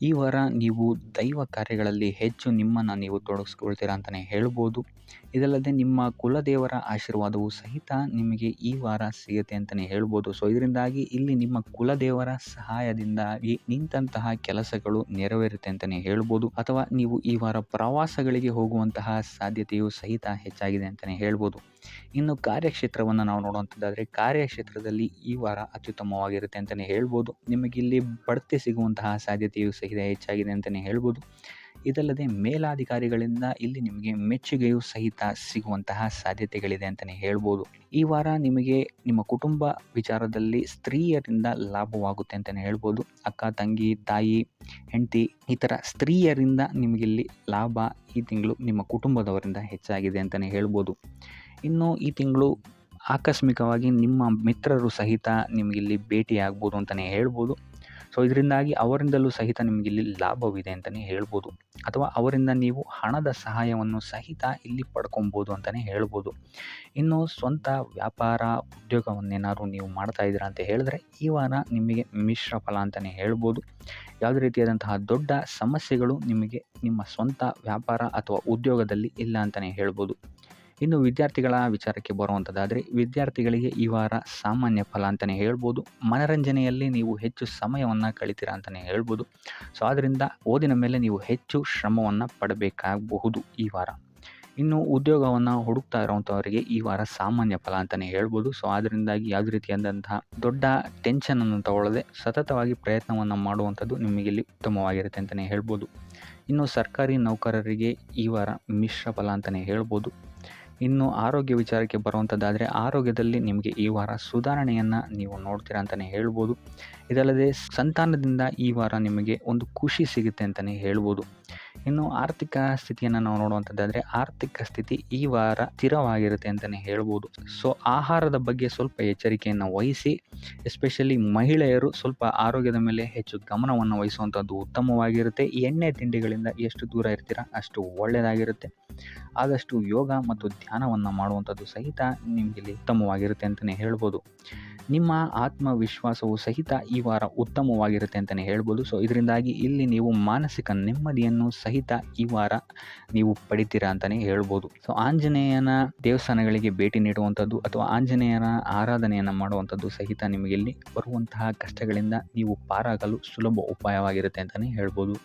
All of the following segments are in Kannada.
ಈ ವಾರ ನೀವು ದೈವ ಕಾರ್ಯಗಳಲ್ಲಿ ಹೆಚ್ಚು ನಿಮ್ಮನ್ನು ನೀವು ತೊಡಗಿಸ್ಕೊಳ್ತೀರಾ ಅಂತಲೇ ಹೇಳ್ಬೋದು. ಇದಲ್ಲದೆ ನಿಮ್ಮ ಕುಲದೇವರ ಆಶೀರ್ವಾದವು ಸಹಿತ ನಿಮಗೆ ಈ ವಾರ ಸಿಗುತ್ತೆ ಅಂತಲೇ ಹೇಳ್ಬೋದು. ಸೊ ಇದರಿಂದಾಗಿ ಇಲ್ಲಿ ನಿಮ್ಮ ಕುಲದೇವರ ಸಹಾಯದಿಂದಾಗಿ ನಿಂತಹ ಕೆಲಸಗಳು ನೆರವೇರುತ್ತೆ ಅಂತಲೇ ಹೇಳ್ಬೋದು. ಅಥವಾ ನೀವು ಈ ವಾರ ಪ್ರವಾಸಗಳಿಗೆ ಹೋಗುವಂತಹ ಸಾಧ್ಯತೆಯು ಸಹಿತ ಹೆಚ್ಚಾಗಿದೆ ಅಂತಲೇ ಹೇಳ್ಬೋದು. ಇನ್ನು ಕಾರ್ಯಕ್ಷೇತ್ರವನ್ನು ನಾವು ನೋಡುವಂಥದ್ದಾದರೆ ಕಾರ್ಯಕ್ಷೇತ್ರದಲ್ಲಿ ಈ ವಾರ ಅತ್ಯುತ್ತಮವಾಗಿರುತ್ತೆ ಅಂತಲೇ ಹೇಳ್ಬೋದು. ನಿಮಗಿಲ್ಲಿ ಬಡ್ತಿ ಸಿಗುವಂತಹ ಸಾಧ್ಯತೆಯು ಸಹಿತ ಹೆಚ್ಚಾಗಿದೆ ಅಂತಲೇ ಹೇಳ್ಬೋದು. ಇದಲ್ಲದೆ ಮೇಲಾಧಿಕಾರಿಗಳಿಂದ ಇಲ್ಲಿ ನಿಮಗೆ ಮೆಚ್ಚುಗೆಯು ಸಹಿತ ಸಿಗುವಂತಹ ಸಾಧ್ಯತೆಗಳಿದೆ ಅಂತಲೇ ಹೇಳ್ಬೋದು. ಈ ವಾರ ನಿಮಗೆ ನಿಮ್ಮ ಕುಟುಂಬ ವಿಚಾರದಲ್ಲಿ ಸ್ತ್ರೀಯರಿಂದ ಲಾಭವಾಗುತ್ತೆ ಅಂತಲೇ ಹೇಳ್ಬೋದು. ಅಕ್ಕ, ತಂಗಿ, ತಾಯಿ, ಹೆಂಡತಿ ಈ ಥರ ಸ್ತ್ರೀಯರಿಂದ ನಿಮಗಿಲ್ಲಿ ಲಾಭ ಈ ತಿಂಗಳು ನಿಮ್ಮ ಕುಟುಂಬದವರಿಂದ ಹೆಚ್ಚಾಗಿದೆ ಅಂತಲೇ ಹೇಳ್ಬೋದು. ಇನ್ನು ಈ ತಿಂಗಳು ಆಕಸ್ಮಿಕವಾಗಿ ನಿಮ್ಮ ಮಿತ್ರರು ಸಹಿತ ನಿಮಗಿಲ್ಲಿ ಭೇಟಿಯಾಗ್ಬೋದು ಅಂತಲೇ ಹೇಳ್ಬೋದು. ಸೊ ಇದರಿಂದಾಗಿ ಅವರಿಂದಲೂ ಸಹಿತ ನಿಮಗಿಲ್ಲಿ ಲಾಭವಿದೆ ಅಂತಲೇ ಹೇಳ್ಬೋದು. ಅಥವಾ ಅವರಿಂದ ನೀವು ಹಣದ ಸಹಾಯವನ್ನು ಸಹಿತ ಇಲ್ಲಿ ಪಡ್ಕೊಬೋದು ಅಂತಲೇ ಹೇಳ್ಬೋದು. ಇನ್ನು ಸ್ವಂತ ವ್ಯಾಪಾರ ಉದ್ಯೋಗವನ್ನೇನಾದ್ರು ನೀವು ಮಾಡ್ತಾ ಇದ್ದೀರಾ ಅಂತ ಹೇಳಿದ್ರೆ ಈ ವಾರ ನಿಮಗೆ ಮಿಶ್ರ ಫಲ ಅಂತಲೇ ಹೇಳ್ಬೋದು. ಯಾವುದೇ ರೀತಿಯಾದಂತಹ ದೊಡ್ಡ ಸಮಸ್ಯೆಗಳು ನಿಮಗೆ ನಿಮ್ಮ ಸ್ವಂತ ವ್ಯಾಪಾರ ಅಥವಾ ಉದ್ಯೋಗದಲ್ಲಿ ಇಲ್ಲ ಅಂತಲೇ ಹೇಳ್ಬೋದು. ಇನ್ನು ವಿದ್ಯಾರ್ಥಿಗಳ ವಿಚಾರಕ್ಕೆ ಬರುವಂಥದ್ದಾದರೆ ವಿದ್ಯಾರ್ಥಿಗಳಿಗೆ ಈ ವಾರ ಸಾಮಾನ್ಯ ಫಲ ಅಂತಲೇ ಹೇಳ್ಬೋದು. ಮನರಂಜನೆಯಲ್ಲಿ ನೀವು ಹೆಚ್ಚು ಸಮಯವನ್ನು ಕಳಿತೀರಾ ಅಂತಲೇ ಹೇಳ್ಬೋದು. ಸೊ ಆದ್ದರಿಂದ ಓದಿನ ಮೇಲೆ ನೀವು ಹೆಚ್ಚು ಶ್ರಮವನ್ನು ಪಡಬೇಕಾಗಬಹುದು ಈ ವಾರ. ಇನ್ನು ಉದ್ಯೋಗವನ್ನು ಹುಡುಕ್ತಾ ಇರೋವಂಥವರಿಗೆ ಈ ವಾರ ಸಾಮಾನ್ಯ ಫಲ ಅಂತಲೇ ಹೇಳ್ಬೋದು. ಸೊ ಅದರಿಂದಾಗಿ ಯಾವುದೇ ರೀತಿಯಾದಂತಹ ದೊಡ್ಡ ಟೆನ್ಷನನ್ನು ತಗೊಳ್ಳದೆ ಸತತವಾಗಿ ಪ್ರಯತ್ನವನ್ನು ಮಾಡುವಂಥದ್ದು ನಿಮಗಿಲ್ಲಿ ಉತ್ತಮವಾಗಿರುತ್ತೆ ಅಂತಲೇ ಹೇಳ್ಬೋದು. ಇನ್ನು ಸರ್ಕಾರಿ ನೌಕರರಿಗೆ ಈ ವಾರ ಮಿಶ್ರ ಫಲ ಅಂತಲೇ ಹೇಳ್ಬೋದು. ಇನ್ನು ಆರೋಗ್ಯ ವಿಚಾರಕ್ಕೆ ಬರುವಂಥದ್ದಾದರೆ ಆರೋಗ್ಯದಲ್ಲಿ ನಿಮಗೆ ಈ ವಾರ ಸುಧಾರಣೆಯನ್ನು ನೀವು ನೋಡ್ತೀರಾ ಅಂತಲೇ ಹೇಳ್ಬೋದು. ಇದಲ್ಲದೆ ಸಂತಾನದಿಂದ ಈ ವಾರ ನಿಮಗೆ ಒಂದು ಖುಷಿ ಸಿಗುತ್ತೆ ಅಂತಲೇ ಹೇಳ್ಬೋದು. ಇನ್ನು ಆರ್ಥಿಕ ಸ್ಥಿತಿಯನ್ನು ನಾವು ನೋಡುವಂಥದ್ದಾದರೆ ಆರ್ಥಿಕ ಸ್ಥಿತಿ ಈ ವಾರ ಸ್ಥಿರವಾಗಿರುತ್ತೆ ಅಂತಲೇ ಹೇಳ್ಬೋದು. ಸೊ ಆಹಾರದ ಬಗ್ಗೆ ಸ್ವಲ್ಪ ಎಚ್ಚರಿಕೆಯನ್ನು ವಹಿಸಿ, ಎಸ್ಪೆಷಲಿ ಮಹಿಳೆಯರು ಸ್ವಲ್ಪ ಆರೋಗ್ಯದ ಮೇಲೆ ಹೆಚ್ಚು ಗಮನವನ್ನು ವಹಿಸುವಂಥದ್ದು ಉತ್ತಮವಾಗಿರುತ್ತೆ. ಎಣ್ಣೆ ತಿಂಡಿಗಳಿಂದ ಎಷ್ಟು ದೂರ ಇರ್ತೀರಾ ಅಷ್ಟು ಒಳ್ಳೆಯದಾಗಿರುತ್ತೆ. ಆದಷ್ಟು ಯೋಗ ಮತ್ತು ಧ್ಯಾನವನ್ನು ಮಾಡುವಂಥದ್ದು ಸಹಿತ ನಿಮಗಿಲ್ಲಿ ಉತ್ತಮವಾಗಿರುತ್ತೆ ಅಂತಲೇ ಹೇಳ್ಬೋದು. ನಿಮ್ಮ ಆತ್ಮವಿಶ್ವಾಸವು ಸಹಿತ ಈ ವಾರ ಉತ್ತಮವಾಗಿರುತ್ತೆ ಅಂತಲೇ ಹೇಳ್ಬೋದು. ಸೊ ಇದರಿಂದಾಗಿ ಇಲ್ಲಿ ನೀವು ಮಾನಸಿಕ ನೆಮ್ಮದಿಯನ್ನು ಸಹಿತ ಈ ವಾರ ನೀವು ಪಡಿತೀರಾ ಅಂತಲೇ ಹೇಳ್ಬೋದು. ಸೊ ಆಂಜನೇಯನ ದೇವಸ್ಥಾನಗಳಿಗೆ ಭೇಟಿ ನೀಡುವಂಥದ್ದು ಅಥವಾ ಆಂಜನೇಯನ ಆರಾಧನೆಯನ್ನು ಮಾಡುವಂಥದ್ದು ಸಹಿತ ನಿಮಗಿಲ್ಲಿ ಬರುವಂತಹ ಕಷ್ಟಗಳಿಂದ ನೀವು ಪಾರಾಗಲು ಸುಲಭ ಉಪಾಯವಾಗಿರುತ್ತೆ ಅಂತಲೇ ಹೇಳ್ಬೋದು.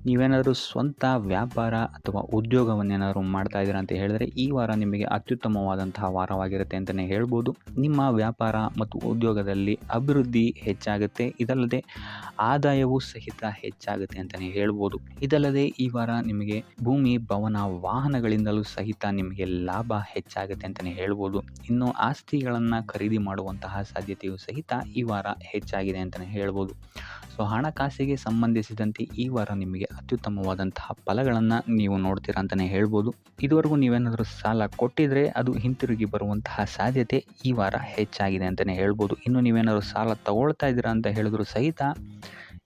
ನೀವೇನಾದರೂ ಸ್ವಂತ ವ್ಯಾಪಾರ ಅಥವಾ ಉದ್ಯೋಗವನ್ನೇನಾದರೂ ಮಾಡ್ತಾ ಇದ್ದೀರಾ ಅಂತ ಹೇಳಿದ್ರೆ ಈ ವಾರ ನಿಮಗೆ ಅತ್ಯುತ್ತಮವಾದಂತಹ ವಾರವಾಗಿರುತ್ತೆ ಅಂತಲೇ ಹೇಳ್ಬೋದು. ನಿಮ್ಮ ವ್ಯಾಪಾರ ಮತ್ತು ಉದ್ಯೋಗದಲ್ಲಿ ಅಭಿವೃದ್ಧಿ ಹೆಚ್ಚಾಗುತ್ತೆ. ಇದಲ್ಲದೆ ಆದಾಯವೂ ಸಹಿತ ಹೆಚ್ಚಾಗುತ್ತೆ ಅಂತಲೇ ಹೇಳ್ಬೋದು. ಇದಲ್ಲದೆ ಈ ವಾರ ನಿಮಗೆ ಭೂಮಿ, ಭವನ, ವಾಹನಗಳಿಂದಲೂ ಸಹಿತ ನಿಮಗೆ ಲಾಭ ಹೆಚ್ಚಾಗುತ್ತೆ ಅಂತಲೇ ಹೇಳ್ಬೋದು. ಇನ್ನು ಆಸ್ತಿಗಳನ್ನು ಖರೀದಿ ಮಾಡುವಂತಹ ಸಾಧ್ಯತೆಯೂ ಸಹಿತ ಈ ವಾರ ಹೆಚ್ಚಾಗಿದೆ ಅಂತಲೇ ಹೇಳ್ಬೋದು. ಸೊ ಹಣಕಾಸಿಗೆ ಸಂಬಂಧಿಸಿದಂತೆ ಈ ವಾರ ನಿಮಗೆ ಅತ್ಯುತ್ತಮವಾದಂತಹ ಫಲಗಳನ್ನು ನೀವು ನೋಡ್ತೀರಾ ಅಂತಲೇ ಹೇಳ್ಬೋದು. ಇದುವರೆಗೂ ನೀವೇನಾದರೂ ಸಾಲ ಕೊಟ್ಟಿದ್ರೆ ಅದು ಹಿಂತಿರುಗಿ ಬರುವಂತಹ ಸಾಧ್ಯತೆ ಈ ವಾರ ಹೆಚ್ಚಾಗಿದೆ ಅಂತಲೇ ಹೇಳ್ಬೋದು. ಇನ್ನು ನೀವೇನಾದರೂ ಸಾಲ ತಗೊಳ್ತಾ ಇದ್ದೀರಾ ಅಂತ ಹೇಳಿದ್ರು ಸಹಿತ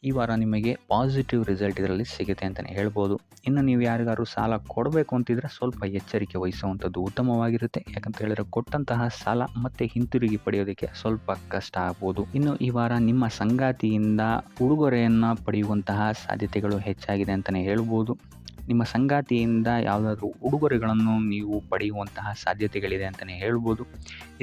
ಈ ವಾರ ನಿಮಗೆ ಪಾಸಿಟಿವ್ ರಿಸಲ್ಟ್ ಇದರಲ್ಲಿ ಸಿಗುತ್ತೆ ಅಂತಲೇ ಹೇಳ್ಬೋದು. ಇನ್ನು ನೀವು ಯಾರಿಗಾದ್ರು ಸಾಲ ಕೊಡಬೇಕು ಅಂತಿದ್ರೆ ಸ್ವಲ್ಪ ಎಚ್ಚರಿಕೆ ವಹಿಸುವಂಥದ್ದು ಉತ್ತಮವಾಗಿರುತ್ತೆ. ಯಾಕಂತ ಹೇಳಿದ್ರೆ ಕೊಟ್ಟಂತಹ ಸಾಲ ಮತ್ತೆ ಹಿಂತಿರುಗಿ ಪಡೆಯೋದಕ್ಕೆ ಸ್ವಲ್ಪ ಕಷ್ಟ ಆಗ್ಬೋದು. ಇನ್ನು ಈ ವಾರ ನಿಮ್ಮ ಸಂಗಾತಿಯಿಂದ ಉಡುಗೊರೆಯನ್ನು ಪಡೆಯುವಂತಹ ಸಾಧ್ಯತೆಗಳು ಹೆಚ್ಚಾಗಿದೆ ಅಂತಲೇ ಹೇಳ್ಬೋದು. ನಿಮ್ಮ ಸಂಗಾತಿಯಿಂದ ಯಾವುದಾದ್ರೂ ಉಡುಗೊರೆಗಳನ್ನು ನೀವು ಪಡೆಯುವಂತಹ ಸಾಧ್ಯತೆಗಳಿದೆ ಅಂತಲೇ ಹೇಳ್ಬೋದು.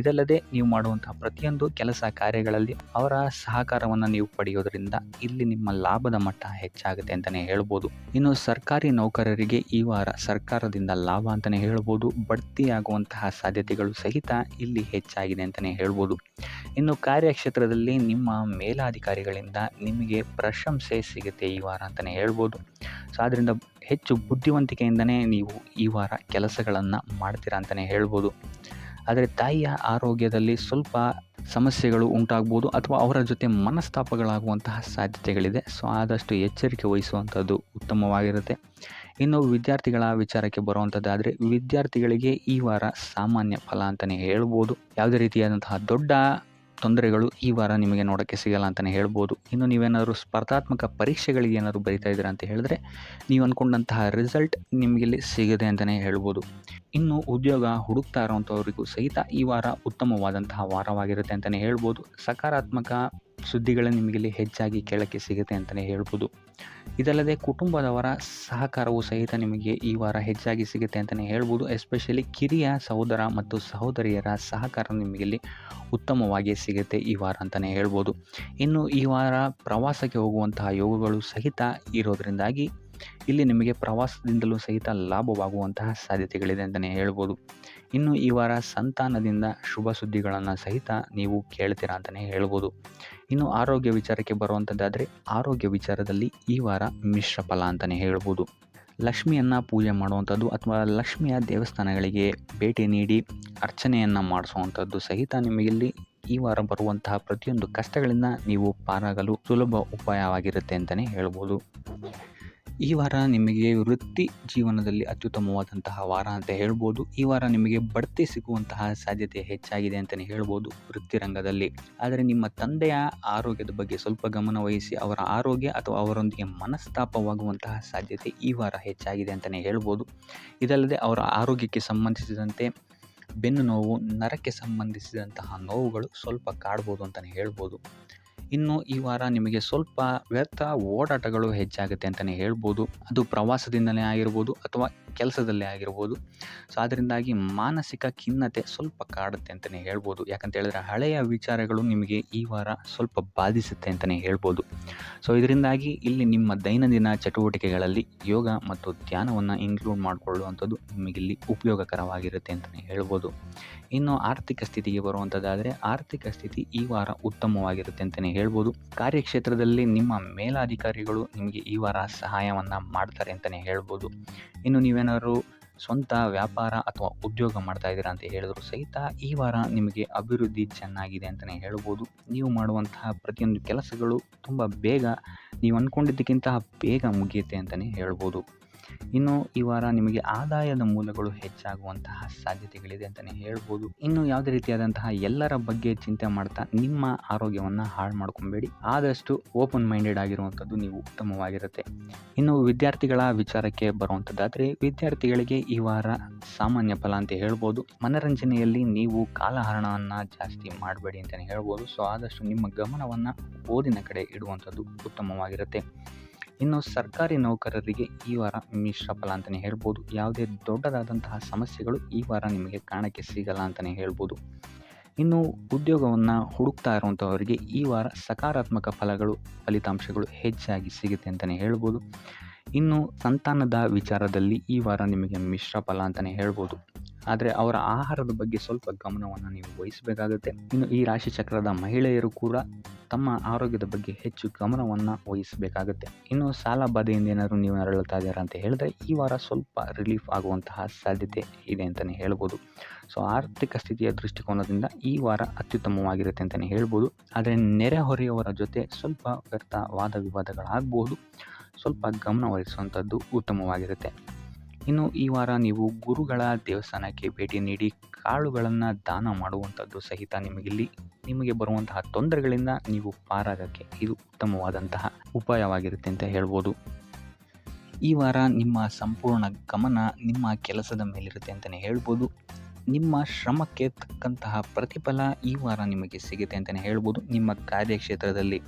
ಇದಲ್ಲದೆ ನೀವು ಮಾಡುವಂತಹ ಪ್ರತಿಯೊಂದು ಕೆಲಸ ಕಾರ್ಯಗಳಲ್ಲಿ ಅವರ ಸಹಕಾರವನ್ನು ನೀವು ಪಡೆಯೋದರಿಂದ ಇಲ್ಲಿ ನಿಮ್ಮ ಲಾಭದ ಮಟ್ಟ ಹೆಚ್ಚಾಗುತ್ತೆ ಅಂತಲೇ ಹೇಳ್ಬೋದು. ಇನ್ನು ಸರ್ಕಾರಿ ನೌಕರರಿಗೆ ಈ ವಾರ ಸರ್ಕಾರದಿಂದ ಲಾಭ ಅಂತಲೇ ಹೇಳ್ಬೋದು. ಬಡ್ತಿಯಾಗುವಂತಹ ಸಾಧ್ಯತೆಗಳು ಸಹಿತ ಇಲ್ಲಿ ಹೆಚ್ಚಾಗಿದೆ ಅಂತಲೇ ಹೇಳ್ಬೋದು. ಇನ್ನು ಕಾರ್ಯಕ್ಷೇತ್ರದಲ್ಲಿ ನಿಮ್ಮ ಮೇಲಾಧಿಕಾರಿಗಳಿಂದ ನಿಮಗೆ ಪ್ರಶಂಸೆ ಸಿಗುತ್ತೆ ಈ ವಾರ ಅಂತಲೇ ಹೇಳ್ಬೋದು. ಸೊ ಆದ್ದರಿಂದ ಹೆಚ್ಚು ಬುದ್ಧಿವಂತಿಕೆಯಿಂದನೇ ನೀವು ಈ ವಾರ ಕೆಲಸಗಳನ್ನು ಮಾಡ್ತೀರಾ ಅಂತಲೇ ಹೇಳ್ಬೋದು. ಆದರೆ ತಾಯಿಯ ಆರೋಗ್ಯದಲ್ಲಿ ಸ್ವಲ್ಪ ಸಮಸ್ಯೆಗಳು ಉಂಟಾಗ್ಬೋದು ಅಥವಾ ಅವರ ಜೊತೆ ಮನಸ್ತಾಪಗಳಾಗುವಂತಹ ಸಾಧ್ಯತೆಗಳಿದೆ. ಸೊ ಆದಷ್ಟು ಎಚ್ಚರಿಕೆ ವಹಿಸುವಂಥದ್ದು ಉತ್ತಮವಾಗಿರುತ್ತೆ. ಇನ್ನು ವಿದ್ಯಾರ್ಥಿಗಳ ವಿಚಾರಕ್ಕೆ ಬರುವಂಥದ್ದಾದರೆ ವಿದ್ಯಾರ್ಥಿಗಳಿಗೆ ಈ ವಾರ ಸಾಮಾನ್ಯ ಫಲ ಅಂತಲೇ ಹೇಳ್ಬೋದು. ಯಾವುದೇ ರೀತಿಯಾದಂತಹ ದೊಡ್ಡ ತೊಂದರೆಗಳು ಈ ವಾರ ನಿಮಗೆ ನೋಡೋಕ್ಕೆ ಸಿಗಲ್ಲ ಅಂತಲೇ ಹೇಳ್ಬೋದು. ಇನ್ನು ನೀವೇನಾದರೂ ಸ್ಪರ್ಧಾತ್ಮಕ ಪರೀಕ್ಷೆಗಳಿಗೆ ಏನಾದರೂ ಬರಿತಾ ಇದ್ದೀರಾ ಅಂತ ಹೇಳಿದ್ರೆ ನೀವು ಅಂದ್ಕೊಂಡಂತಹ ರಿಸಲ್ಟ್ ನಿಮಗಿಲ್ಲಿ ಸಿಗದೆ ಅಂತಲೇ ಹೇಳ್ಬೋದು. ಇನ್ನು ಉದ್ಯೋಗ ಹುಡುಕ್ತಾ ಇರೋವಂಥವ್ರಿಗೂ ಸಹಿತ ಈ ವಾರ ಉತ್ತಮವಾದಂತಹ ವಾರವಾಗಿರುತ್ತೆ ಅಂತಲೇ ಹೇಳ್ಬೋದು. ಸಕಾರಾತ್ಮಕ ಸುದ್ದಿಗಳು ನಿಮಗಿಲ್ಲಿ ಹೆಚ್ಚಾಗಿ ಕೇಳೋಕ್ಕೆ ಸಿಗುತ್ತೆ ಅಂತಲೇ ಹೇಳ್ಬೋದು. ಇದಲ್ಲದೆ ಕುಟುಂಬದವರ ಸಹಕಾರವು ಸಹಿತ ನಿಮಗೆ ಈ ವಾರ ಹೆಚ್ಚಾಗಿ ಸಿಗುತ್ತೆ ಅಂತಲೇ ಹೇಳ್ಬೋದು. ಎಸ್ಪೆಷಲಿ ಕಿರಿಯ ಸಹೋದರ ಮತ್ತು ಸಹೋದರಿಯರ ಸಹಕಾರ ನಿಮಗಿಲ್ಲಿ ಉತ್ತಮವಾಗಿ ಸಿಗುತ್ತೆ ಈ ವಾರ ಅಂತಲೇ ಹೇಳ್ಬೋದು. ಇನ್ನು ಈ ವಾರ ಪ್ರವಾಸಕ್ಕೆ ಹೋಗುವಂತಹ ಯೋಗಗಳು ಸಹಿತ ಇರೋದರಿಂದಾಗಿ ಇಲ್ಲಿ ನಿಮಗೆ ಪ್ರವಾಸದಿಂದಲೂ ಸಹಿತ ಲಾಭವಾಗುವಂತಹ ಸಾಧ್ಯತೆಗಳಿದೆ ಅಂತಲೇ ಹೇಳ್ಬೋದು. ಇನ್ನು ಈ ವಾರ ಸಂತಾನದಿಂದ ಶುಭ ಸುದ್ದಿಗಳನ್ನು ಸಹಿತ ನೀವು ಕೇಳ್ತೀರಾ ಅಂತಲೇ ಹೇಳ್ಬೋದು. ಇನ್ನು ಆರೋಗ್ಯ ವಿಚಾರಕ್ಕೆ ಬರುವಂಥದ್ದಾದರೆ ಆರೋಗ್ಯ ವಿಚಾರದಲ್ಲಿ ಈ ವಾರ ಮಿಶ್ರ ಫಲ ಅಂತಲೇ ಹೇಳ್ಬೋದು. ಲಕ್ಷ್ಮಿಯನ್ನು ಪೂಜೆ ಮಾಡುವಂಥದ್ದು ಅಥವಾ ಲಕ್ಷ್ಮಿಯ ದೇವಸ್ಥಾನಗಳಿಗೆ ಭೇಟಿ ನೀಡಿ ಅರ್ಚನೆಯನ್ನು ಮಾಡಿಸುವಂಥದ್ದು ಸಹಿತ ನಿಮಗಿಲ್ಲಿ ಈ ವಾರ ಬರುವಂತಹ ಪ್ರತಿಯೊಂದು ಕಷ್ಟಗಳಿಂದ ನೀವು ಪಾರಾಗಲು ಸುಲಭ ಉಪಾಯವಾಗಿರುತ್ತೆ ಅಂತಲೇ ಹೇಳ್ಬೋದು. ಈ ವಾರ ನಿಮಗೆ ವೃತ್ತಿ ಜೀವನದಲ್ಲಿ ಅತ್ಯುತ್ತಮವಾದಂತಹ ವಾರ ಅಂತ ಹೇಳ್ಬೋದು. ಈ ವಾರ ನಿಮಗೆ ಬಡ್ತಿ ಸಿಗುವಂತಹ ಸಾಧ್ಯತೆ ಹೆಚ್ಚಾಗಿದೆ ಅಂತಲೇ ಹೇಳ್ಬೋದು ವೃತ್ತಿ ರಂಗದಲ್ಲಿ. ಆದರೆ ನಿಮ್ಮ ತಂದೆಯ ಆರೋಗ್ಯದ ಬಗ್ಗೆ ಸ್ವಲ್ಪ ಗಮನ ವಹಿಸಿ ಅವರ ಆರೋಗ್ಯ ಅಥವಾ ಅವರೊಂದಿಗೆ ಮನಸ್ತಾಪವಾಗುವಂತಹ ಸಾಧ್ಯತೆ ಈ ವಾರ ಹೆಚ್ಚಾಗಿದೆ ಅಂತಲೇ ಹೇಳ್ಬೋದು. ಇದಲ್ಲದೆ ಅವರ ಆರೋಗ್ಯಕ್ಕೆ ಸಂಬಂಧಿಸಿದಂತೆ ಬೆನ್ನು ನೋವು, ನರಕ್ಕೆ ಸಂಬಂಧಿಸಿದಂತಹ ನೋವುಗಳು ಸ್ವಲ್ಪ ಕಾಡ್ಬೋದು ಅಂತಲೇ ಹೇಳ್ಬೋದು. ಇನ್ನು ಈ ವಾರ ನಿಮಗೆ ಸ್ವಲ್ಪ ವ್ಯರ್ಥ ಓಡಾಟಗಳು ಹೆಚ್ಚಾಗುತ್ತೆ ಅಂತಲೇ ಹೇಳ್ಬೋದು. ಅದು ಪ್ರವಾಸದಿಂದಲೇ ಆಗಿರ್ಬೋದು ಅಥವಾ ಕೆಲಸದಲ್ಲೇ ಆಗಿರ್ಬೋದು. ಸೊ ಅದರಿಂದಾಗಿ ಮಾನಸಿಕ ಖಿನ್ನತೆ ಸ್ವಲ್ಪ ಕಾಡುತ್ತೆ ಅಂತಲೇ ಹೇಳ್ಬೋದು. ಯಾಕಂತ ಹೇಳಿದ್ರೆ ಹಳೆಯ ವಿಚಾರಗಳು ನಿಮಗೆ ಈ ವಾರ ಸ್ವಲ್ಪ ಬಾಧಿಸುತ್ತೆ ಅಂತಲೇ ಹೇಳ್ಬೋದು. ಸೊ ಇದರಿಂದಾಗಿ ಇಲ್ಲಿ ನಿಮ್ಮ ದೈನಂದಿನ ಚಟುವಟಿಕೆಗಳಲ್ಲಿ ಯೋಗ ಮತ್ತು ಧ್ಯಾನವನ್ನು ಇನ್ಕ್ಲೂಡ್ ಮಾಡಿಕೊಳ್ಳುವಂಥದ್ದು ನಿಮಗಿಲ್ಲಿ ಉಪಯೋಗಕರವಾಗಿರುತ್ತೆ ಅಂತಲೇ ಹೇಳ್ಬೋದು. ಇನ್ನು ಆರ್ಥಿಕ ಸ್ಥಿತಿಗೆ ಬರುವಂಥದ್ದಾದರೆ ಆರ್ಥಿಕ ಸ್ಥಿತಿ ಈ ವಾರ ಉತ್ತಮವಾಗಿರುತ್ತೆ ಅಂತಲೇ ಹೇಳ್ಬೋದು. ಕಾರ್ಯಕ್ಷೇತ್ರದಲ್ಲಿ ನಿಮ್ಮ ಮೇಲಾಧಿಕಾರಿಗಳು ನಿಮಗೆ ಈ ವಾರ ಸಹಾಯವನ್ನು ಮಾಡ್ತಾರೆ ಅಂತಲೇ ಹೇಳ್ಬೋದು. ಇನ್ನು ನೀವೇನಾದ್ರು ಸ್ವಂತ ವ್ಯಾಪಾರ ಅಥವಾ ಉದ್ಯೋಗ ಮಾಡ್ತಾ ಇದ್ದೀರಾ ಅಂತ ಹೇಳಿದ್ರು ಸಹಿತ ಈ ವಾರ ನಿಮಗೆ ಅಭಿವೃದ್ಧಿ ಚೆನ್ನಾಗಿದೆ ಅಂತಲೇ ಹೇಳ್ಬೋದು. ನೀವು ಮಾಡುವಂತಹ ಪ್ರತಿಯೊಂದು ಕೆಲಸಗಳು ತುಂಬ ಬೇಗ ನೀವು ಅಂದ್ಕೊಂಡಿದ್ದಕ್ಕಿಂತ ಬೇಗ ಮುಗಿಯುತ್ತೆ ಅಂತಲೇ ಹೇಳ್ಬೋದು. ಇನ್ನು ಈ ವಾರ ನಿಮಗೆ ಆದಾಯದ ಮೂಲಗಳು ಹೆಚ್ಚಾಗುವಂತಹ ಸಾಧ್ಯತೆಗಳಿದೆ ಅಂತಲೇ ಹೇಳ್ಬೋದು. ಇನ್ನು ಯಾವುದೇ ರೀತಿಯಾದಂತಹ ಎಲ್ಲರ ಬಗ್ಗೆ ಚಿಂತೆ ಮಾಡ್ತಾ ನಿಮ್ಮ ಆರೋಗ್ಯವನ್ನು ಹಾಳು ಮಾಡ್ಕೊಬೇಡಿ. ಆದಷ್ಟು ಓಪನ್ ಮೈಂಡೆಡ್ ಆಗಿರುವಂಥದ್ದು ನೀವು ಉತ್ತಮವಾಗಿರುತ್ತೆ. ಇನ್ನು ವಿದ್ಯಾರ್ಥಿಗಳ ವಿಚಾರಕ್ಕೆ ಬರುವಂಥದ್ದಾದರೆ ವಿದ್ಯಾರ್ಥಿಗಳಿಗೆ ಈ ವಾರ ಸಾಮಾನ್ಯ ಫಲ ಅಂತ ಹೇಳ್ಬೋದು. ಮನರಂಜನೆಯಲ್ಲಿ ನೀವು ಕಾಲಹರಣವನ್ನು ಜಾಸ್ತಿ ಮಾಡಬೇಡಿ ಅಂತಲೇ ಹೇಳ್ಬೋದು. ಸೊ ಆದಷ್ಟು ನಿಮ್ಮ ಗಮನವನ್ನು ಓದಿನ ಕಡೆ ಇಡುವಂಥದ್ದು ಉತ್ತಮವಾಗಿರುತ್ತೆ. ಇನ್ನು ಸರ್ಕಾರಿ ನೌಕರರಿಗೆ ಈ ವಾರ ಮಿಶ್ರ ಫಲ ಅಂತಲೇ ಹೇಳ್ಬೋದು. ಯಾವುದೇ ದೊಡ್ಡದಾದಂತಹ ಸಮಸ್ಯೆಗಳು ಈ ವಾರ ನಿಮಗೆ ಕಾಣಕ್ಕೆ ಸಿಗಲ್ಲ ಅಂತಲೇ ಹೇಳ್ಬೋದು. ಇನ್ನು ಉದ್ಯೋಗವನ್ನು ಹುಡುಕ್ತಾ ಇರುವಂಥವರಿಗೆ ಈ ವಾರ ಸಕಾರಾತ್ಮಕ ಫಲಿತಾಂಶಗಳು ಹೆಚ್ಚಾಗಿ ಸಿಗುತ್ತೆ ಅಂತಲೇ ಹೇಳ್ಬೋದು. ಇನ್ನು ಸಂತಾನದ ವಿಚಾರದಲ್ಲಿ ಈ ವಾರ ನಿಮಗೆ ಮಿಶ್ರ ಫಲ ಅಂತಲೇ ಹೇಳ್ಬೋದು. ಆದರೆ ಅವರ ಆಹಾರದ ಬಗ್ಗೆ ಸ್ವಲ್ಪ ಗಮನವನ್ನು ನೀವು ವಹಿಸಬೇಕಾಗುತ್ತೆ. ಇನ್ನು ಈ ರಾಶಿ ಚಕ್ರದ ಮಹಿಳೆಯರು ಕೂಡ ತಮ್ಮ ಆರೋಗ್ಯದ ಬಗ್ಗೆ ಹೆಚ್ಚು ಗಮನವನ್ನು ವಹಿಸಬೇಕಾಗುತ್ತೆ. ಇನ್ನು ಸಾಲ ಬಾಧೆಯಿಂದ ಏನಾದರೂ ನೀವು ನರಳುತ್ತಾ ಇದ್ದೀರಾ ಅಂತ ಹೇಳಿದ್ರೆ ಈ ವಾರ ಸ್ವಲ್ಪ ರಿಲೀಫ್ ಆಗುವಂತಹ ಸಾಧ್ಯತೆ ಇದೆ ಅಂತಲೇ ಹೇಳ್ಬೋದು. ಸೊ ಆರ್ಥಿಕ ಸ್ಥಿತಿಯ ದೃಷ್ಟಿಕೋನದಿಂದ ಈ ವಾರ ಅತ್ಯುತ್ತಮವಾಗಿರುತ್ತೆ ಅಂತಲೇ ಹೇಳ್ಬೋದು. ಆದರೆ ನೆರೆಹೊರೆಯವರ ಜೊತೆ ಸ್ವಲ್ಪ ವ್ಯರ್ಥ ವಾದ ವಿವಾದಗಳಾಗಬಹುದು. ಸ್ವಲ್ಪ ಗಮನ ವಹಿಸುವಂಥದ್ದು ಉತ್ತಮವಾಗಿರುತ್ತೆ. ಇನ್ನು ಈ ವಾರ ನೀವು ಗುರುಗಳ ದೇವಸ್ಥಾನಕ್ಕೆ ಭೇಟಿ ನೀಡಿ ಕಾಳುಗಳನ್ನು ದಾನ ಮಾಡುವಂಥದ್ದು ಸಹಿತ ನಿಮಗೆ ಬರುವಂತಹ ತೊಂದರೆಗಳಿಂದ ನೀವು ಪಾರಾಗಕ್ಕೆ ಇದು ಉತ್ತಮವಾದಂತಹ ಉಪಾಯವಾಗಿರುತ್ತೆ ಅಂತ ಹೇಳ್ಬೋದು. ಈ ವಾರ ನಿಮ್ಮ ಸಂಪೂರ್ಣ ಗಮನ ನಿಮ್ಮ ಕೆಲಸದ ಮೇಲಿರುತ್ತೆ ಅಂತಲೇ ಹೇಳ್ಬೋದು. ನಿಮ್ಮ ಶ್ರಮಕ್ಕೆ ತಕ್ಕಂತಹ ಪ್ರತಿಫಲ ಈ ವಾರ ನಿಮಗೆ ಸಿಗುತ್ತೆ ಅಂತಲೇ ಹೇಳ್ಬೋದು ನಿಮ್ಮ ಕಾರ್ಯಕ್ಷೇತ್ರದಲ್ಲಿ.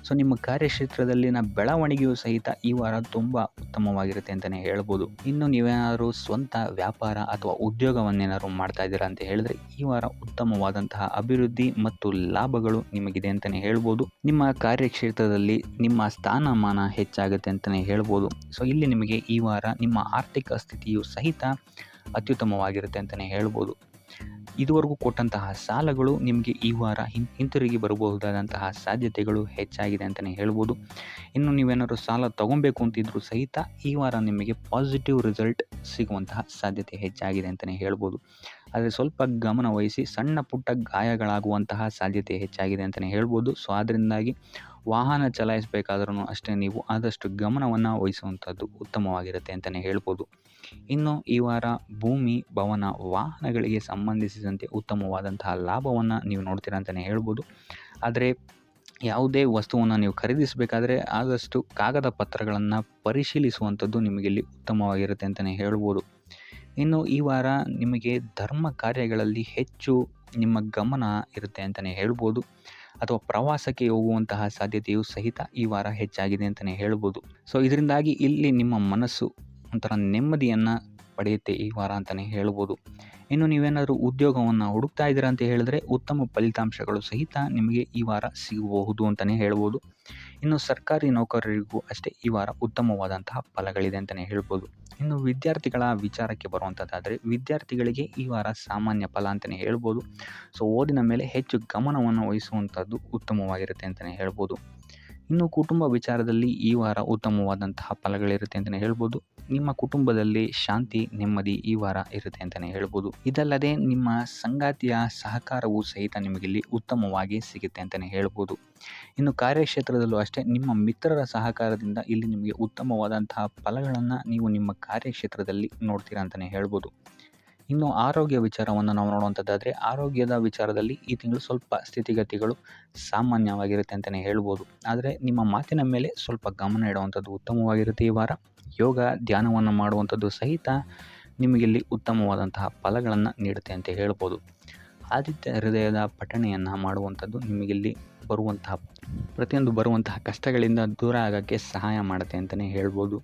ಸೊ ನಿಮ್ಮ ಕಾರ್ಯಕ್ಷೇತ್ರದಲ್ಲಿನ ಬೆಳವಣಿಗೆಯೂ ಸಹಿತ ಈ ವಾರ ತುಂಬ ಉತ್ತಮವಾಗಿರುತ್ತೆ ಅಂತಲೇ ಹೇಳ್ಬೋದು. ಇನ್ನು ನೀವೇನಾದರೂ ಸ್ವಂತ ವ್ಯಾಪಾರ ಅಥವಾ ಉದ್ಯೋಗವನ್ನೇನಾದ್ರು ಮಾಡ್ತಾ ಇದ್ದೀರಾ ಅಂತ ಹೇಳಿದ್ರೆ ಈ ವಾರ ಉತ್ತಮವಾದಂತಹ ಅಭಿವೃದ್ಧಿ ಮತ್ತು ಲಾಭಗಳು ನಿಮಗಿದೆ ಅಂತಲೇ ಹೇಳ್ಬೋದು. ನಿಮ್ಮ ಕಾರ್ಯಕ್ಷೇತ್ರದಲ್ಲಿ ನಿಮ್ಮ ಸ್ಥಾನಮಾನ ಹೆಚ್ಚಾಗುತ್ತೆ ಅಂತಲೇ ಹೇಳ್ಬೋದು. ಸೊ ಇಲ್ಲಿ ನಿಮಗೆ ಈ ವಾರ ನಿಮ್ಮ ಆರ್ಥಿಕ ಸ್ಥಿತಿಯು ಸಹಿತ ಅತ್ಯುತ್ತಮವಾಗಿರುತ್ತೆ ಅಂತಲೇ ಹೇಳ್ಬೋದು. ಇದುವರೆಗೂ ಕೊಟ್ಟಂತಹ ಸಾಲಗಳು ನಿಮಗೆ ಈ ವಾರ ಹಿಂತಿರುಗಿ ಬರಬಹುದಾದಂತಹ ಸಾಧ್ಯತೆಗಳು ಹೆಚ್ಚಾಗಿದೆ ಅಂತಲೇ ಹೇಳ್ಬೋದು. ಇನ್ನು ನೀವೇನಾದ್ರು ಸಾಲ ತೊಗೊಬೇಕು ಅಂತಿದ್ರೂ ಸಹಿತ ಈ ವಾರ ನಿಮಗೆ ಪಾಸಿಟಿವ್ ರಿಸಲ್ಟ್ ಸಿಗುವಂತಹ ಸಾಧ್ಯತೆ ಹೆಚ್ಚಾಗಿದೆ ಅಂತಲೇ ಹೇಳ್ಬೋದು. ಆದರೆ ಸ್ವಲ್ಪ ಗಮನ ವಹಿಸಿ ಸಣ್ಣ ಪುಟ್ಟ ಗಾಯಗಳಾಗುವಂತಹ ಸಾಧ್ಯತೆ ಹೆಚ್ಚಾಗಿದೆ ಅಂತಲೇ ಹೇಳ್ಬೋದು. ಸೊ ಅದರಿಂದಾಗಿ ವಾಹನ ಚಲಾಯಿಸಬೇಕಾದ್ರೂ ಅಷ್ಟೇ ನೀವು ಆದಷ್ಟು ಗಮನವನ್ನು ವಹಿಸುವಂಥದ್ದು ಉತ್ತಮವಾಗಿರುತ್ತೆ ಅಂತಲೇ ಹೇಳ್ಬೋದು. ಇನ್ನು ಈ ವಾರ ಭೂಮಿ, ಭವನ, ವಾಹನಗಳಿಗೆ ಸಂಬಂಧಿಸಿದಂತೆ ಉತ್ತಮವಾದಂತಹ ಲಾಭವನ್ನು ನೀವು ನೋಡ್ತೀರಾ ಅಂತಲೇ ಹೇಳ್ಬೋದು. ಆದರೆ ಯಾವುದೇ ವಸ್ತುವನ್ನು ನೀವು ಖರೀದಿಸಬೇಕಾದ್ರೆ ಆದಷ್ಟು ಕಾಗದ ಪತ್ರಗಳನ್ನು ಪರಿಶೀಲಿಸುವಂಥದ್ದು ನಿಮಗಿಲ್ಲಿ ಉತ್ತಮವಾಗಿರುತ್ತೆ ಅಂತಲೇ ಹೇಳ್ಬೋದು. ಇನ್ನು ಈ ವಾರ ನಿಮಗೆ ಧರ್ಮ ಕಾರ್ಯಗಳಲ್ಲಿ ಹೆಚ್ಚು ನಿಮ್ಮ ಗಮನ ಇರುತ್ತೆ ಅಂತಲೇ ಹೇಳ್ಬೋದು. ಅಥವಾ ಪ್ರವಾಸಕ್ಕೆ ಹೋಗುವಂತಹ ಸಾಧ್ಯತೆಯು ಸಹಿತ ಈ ವಾರ ಹೆಚ್ಚಾಗಿದೆ ಅಂತಲೇ ಹೇಳ್ಬೋದು. ಸೊ ಇದರಿಂದಾಗಿ ಇಲ್ಲಿ ನಿಮ್ಮ ಮನಸ್ಸು ಒಂಥರ ನೆಮ್ಮದಿಯನ್ನು ಪಡೆಯುತ್ತೆ ಈ ವಾರ ಅಂತಲೇ ಹೇಳ್ಬೋದು. ಇನ್ನು ನೀವೇನಾದರೂ ಉದ್ಯೋಗವನ್ನು ಹುಡುಕ್ತಾ ಇದ್ದೀರಾ ಅಂತ ಹೇಳಿದ್ರೆ ಉತ್ತಮ ಫಲಿತಾಂಶಗಳು ಸಹಿತ ನಿಮಗೆ ಈ ವಾರ ಸಿಗಬಹುದು ಅಂತಲೇ ಹೇಳ್ಬೋದು. ಇನ್ನು ಸರ್ಕಾರಿ ನೌಕರರಿಗೂ ಅಷ್ಟೇ ಈ ವಾರ ಉತ್ತಮವಾದಂತಹ ಫಲಗಳಿದೆ ಅಂತಲೇ ಹೇಳ್ಬೋದು. ಇನ್ನು ವಿದ್ಯಾರ್ಥಿಗಳ ವಿಚಾರಕ್ಕೆ ಬರುವಂಥದ್ದಾದರೆ ವಿದ್ಯಾರ್ಥಿಗಳಿಗೆ ಈ ವಾರ ಸಾಮಾನ್ಯ ಫಲ ಅಂತಲೇ ಹೇಳ್ಬೋದು. ಸೊ ಓದಿನ ಮೇಲೆ ಹೆಚ್ಚು ಗಮನವನ್ನು ವಹಿಸುವಂಥದ್ದು ಉತ್ತಮವಾಗಿರುತ್ತೆ ಅಂತಲೇ ಹೇಳ್ಬೋದು. ಇನ್ನು ಕುಟುಂಬ ವಿಚಾರದಲ್ಲಿ ಈ ವಾರ ಉತ್ತಮವಾದಂತಹ ಫಲಗಳಿರುತ್ತೆ ಅಂತಲೇ ಹೇಳ್ಬೋದು. ನಿಮ್ಮ ಕುಟುಂಬದಲ್ಲಿ ಶಾಂತಿ ನೆಮ್ಮದಿ ಈ ವಾರ ಇರುತ್ತೆ ಅಂತಲೇ ಹೇಳ್ಬೋದು. ಇದಲ್ಲದೆ ನಿಮ್ಮ ಸಂಗಾತಿಯ ಸಹಕಾರವೂ ಸಹಿತ ನಿಮಗಿಲ್ಲಿ ಉತ್ತಮವಾಗಿ ಸಿಗುತ್ತೆ ಅಂತಲೇ ಹೇಳ್ಬೋದು. ಇನ್ನು ಕಾರ್ಯಕ್ಷೇತ್ರದಲ್ಲೂ ಅಷ್ಟೇ ನಿಮ್ಮ ಮಿತ್ರರ ಸಹಕಾರದಿಂದ ಇಲ್ಲಿ ನಿಮಗೆ ಉತ್ತಮವಾದಂತಹ ಫಲಗಳನ್ನು ನೀವು ನಿಮ್ಮ ಕಾರ್ಯಕ್ಷೇತ್ರದಲ್ಲಿ ನೋಡ್ತೀರಾ ಅಂತಲೇ ಹೇಳ್ಬೋದು. ಇನ್ನು ಆರೋಗ್ಯ ವಿಚಾರವನ್ನು ನಾವು ನೋಡುವಂಥದ್ದಾದರೆ ಆರೋಗ್ಯದ ವಿಚಾರದಲ್ಲಿ ಈ ತಿಂಗಳು ಸ್ವಲ್ಪ ಸ್ಥಿತಿಗತಿಗಳು ಸಾಮಾನ್ಯವಾಗಿರುತ್ತೆ ಅಂತಲೇ ಹೇಳ್ಬೋದು. ಆದರೆ ನಿಮ್ಮ ಮಾತಿನ ಮೇಲೆ ಸ್ವಲ್ಪ ಗಮನ ಇಡುವಂಥದ್ದು ಉತ್ತಮವಾಗಿರುತ್ತೆ ಈ ವಾರ. ಯೋಗ ಧ್ಯಾನವನ್ನು ಮಾಡುವಂಥದ್ದು ಸಹಿತ ನಿಮಗಿಲ್ಲಿ ಉತ್ತಮವಾದಂತಹ ಫಲಗಳನ್ನು ನೀಡುತ್ತೆ ಅಂತ ಹೇಳ್ಬೋದು. ಆದಿತ್ಯ ಹೃದಯದ ಪಠಣೆಯನ್ನು ಮಾಡುವಂಥದ್ದು ನಿಮಗಿಲ್ಲಿ ಬರುವಂತಹ ಕಷ್ಟಗಳಿಂದ ದೂರ ಆಗೋಕ್ಕೆ ಸಹಾಯ ಮಾಡುತ್ತೆ ಅಂತಲೇ ಹೇಳ್ಬೋದು.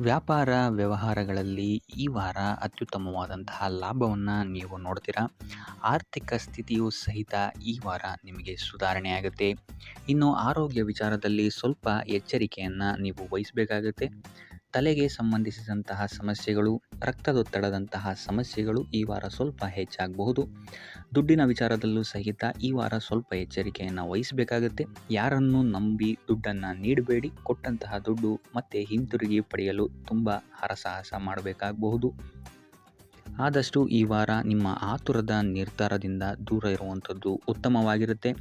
ವ್ಯಾಪಾರ ವ್ಯವಹಾರಗಳಲ್ಲಿ ಈ ವಾರ ಅತ್ಯುತ್ತಮವಾದಂತಹ ಲಾಭವನ್ನು ನೀವು ನೋಡ್ತೀರಾ. ಆರ್ಥಿಕ ಸ್ಥಿತಿಯೂ ಸಹಿತ ಈ ವಾರ ನಿಮಗೆ ಸುಧಾರಣೆಯಾಗುತ್ತೆ. ಇನ್ನು ಆರೋಗ್ಯ ವಿಚಾರದಲ್ಲಿ ಸ್ವಲ್ಪ ಎಚ್ಚರಿಕೆಯನ್ನು ನೀವು ವಹಿಸಬೇಕಾಗುತ್ತೆ. ತಲೆಗೆ ಸಂಬಂಧಿಸಿದಂತಹ ಸಮಸ್ಯೆಗಳು, ರಕ್ತದೊತ್ತಡದಂತಹ ಸಮಸ್ಯೆಗಳು ಈ ವಾರ ಸ್ವಲ್ಪ ಹೆಚ್ಚಾಗಬಹುದು. ದುಡ್ಡಿನ ವಿಚಾರದಲ್ಲೂ ಸಹಿತ ಈ ವಾರ ಸ್ವಲ್ಪ ಎಚ್ಚರಿಕೆಯನ್ನು ವಹಿಸಬೇಕಾಗುತ್ತೆ. ಯಾರನ್ನು ನಂಬಿ ದುಡ್ಡನ್ನು ನೀಡಬೇಡಿ. ಕೊಟ್ಟಂತಹ ದುಡ್ಡು ಮತ್ತೆ ಹಿಂತಿರುಗಿ ಪಡೆಯಲು ತುಂಬ ಹರಸಾಹಸ ಮಾಡಬೇಕಾಗಬಹುದು. ಆದಷ್ಟು ಈ ವಾರ ನಿಮ್ಮ ಆತುರದ ನಿರ್ಧಾರದಿಂದ ದೂರ ಇರುವಂಥದ್ದು ಉತ್ತಮವಾಗಿರುತ್ತೆ.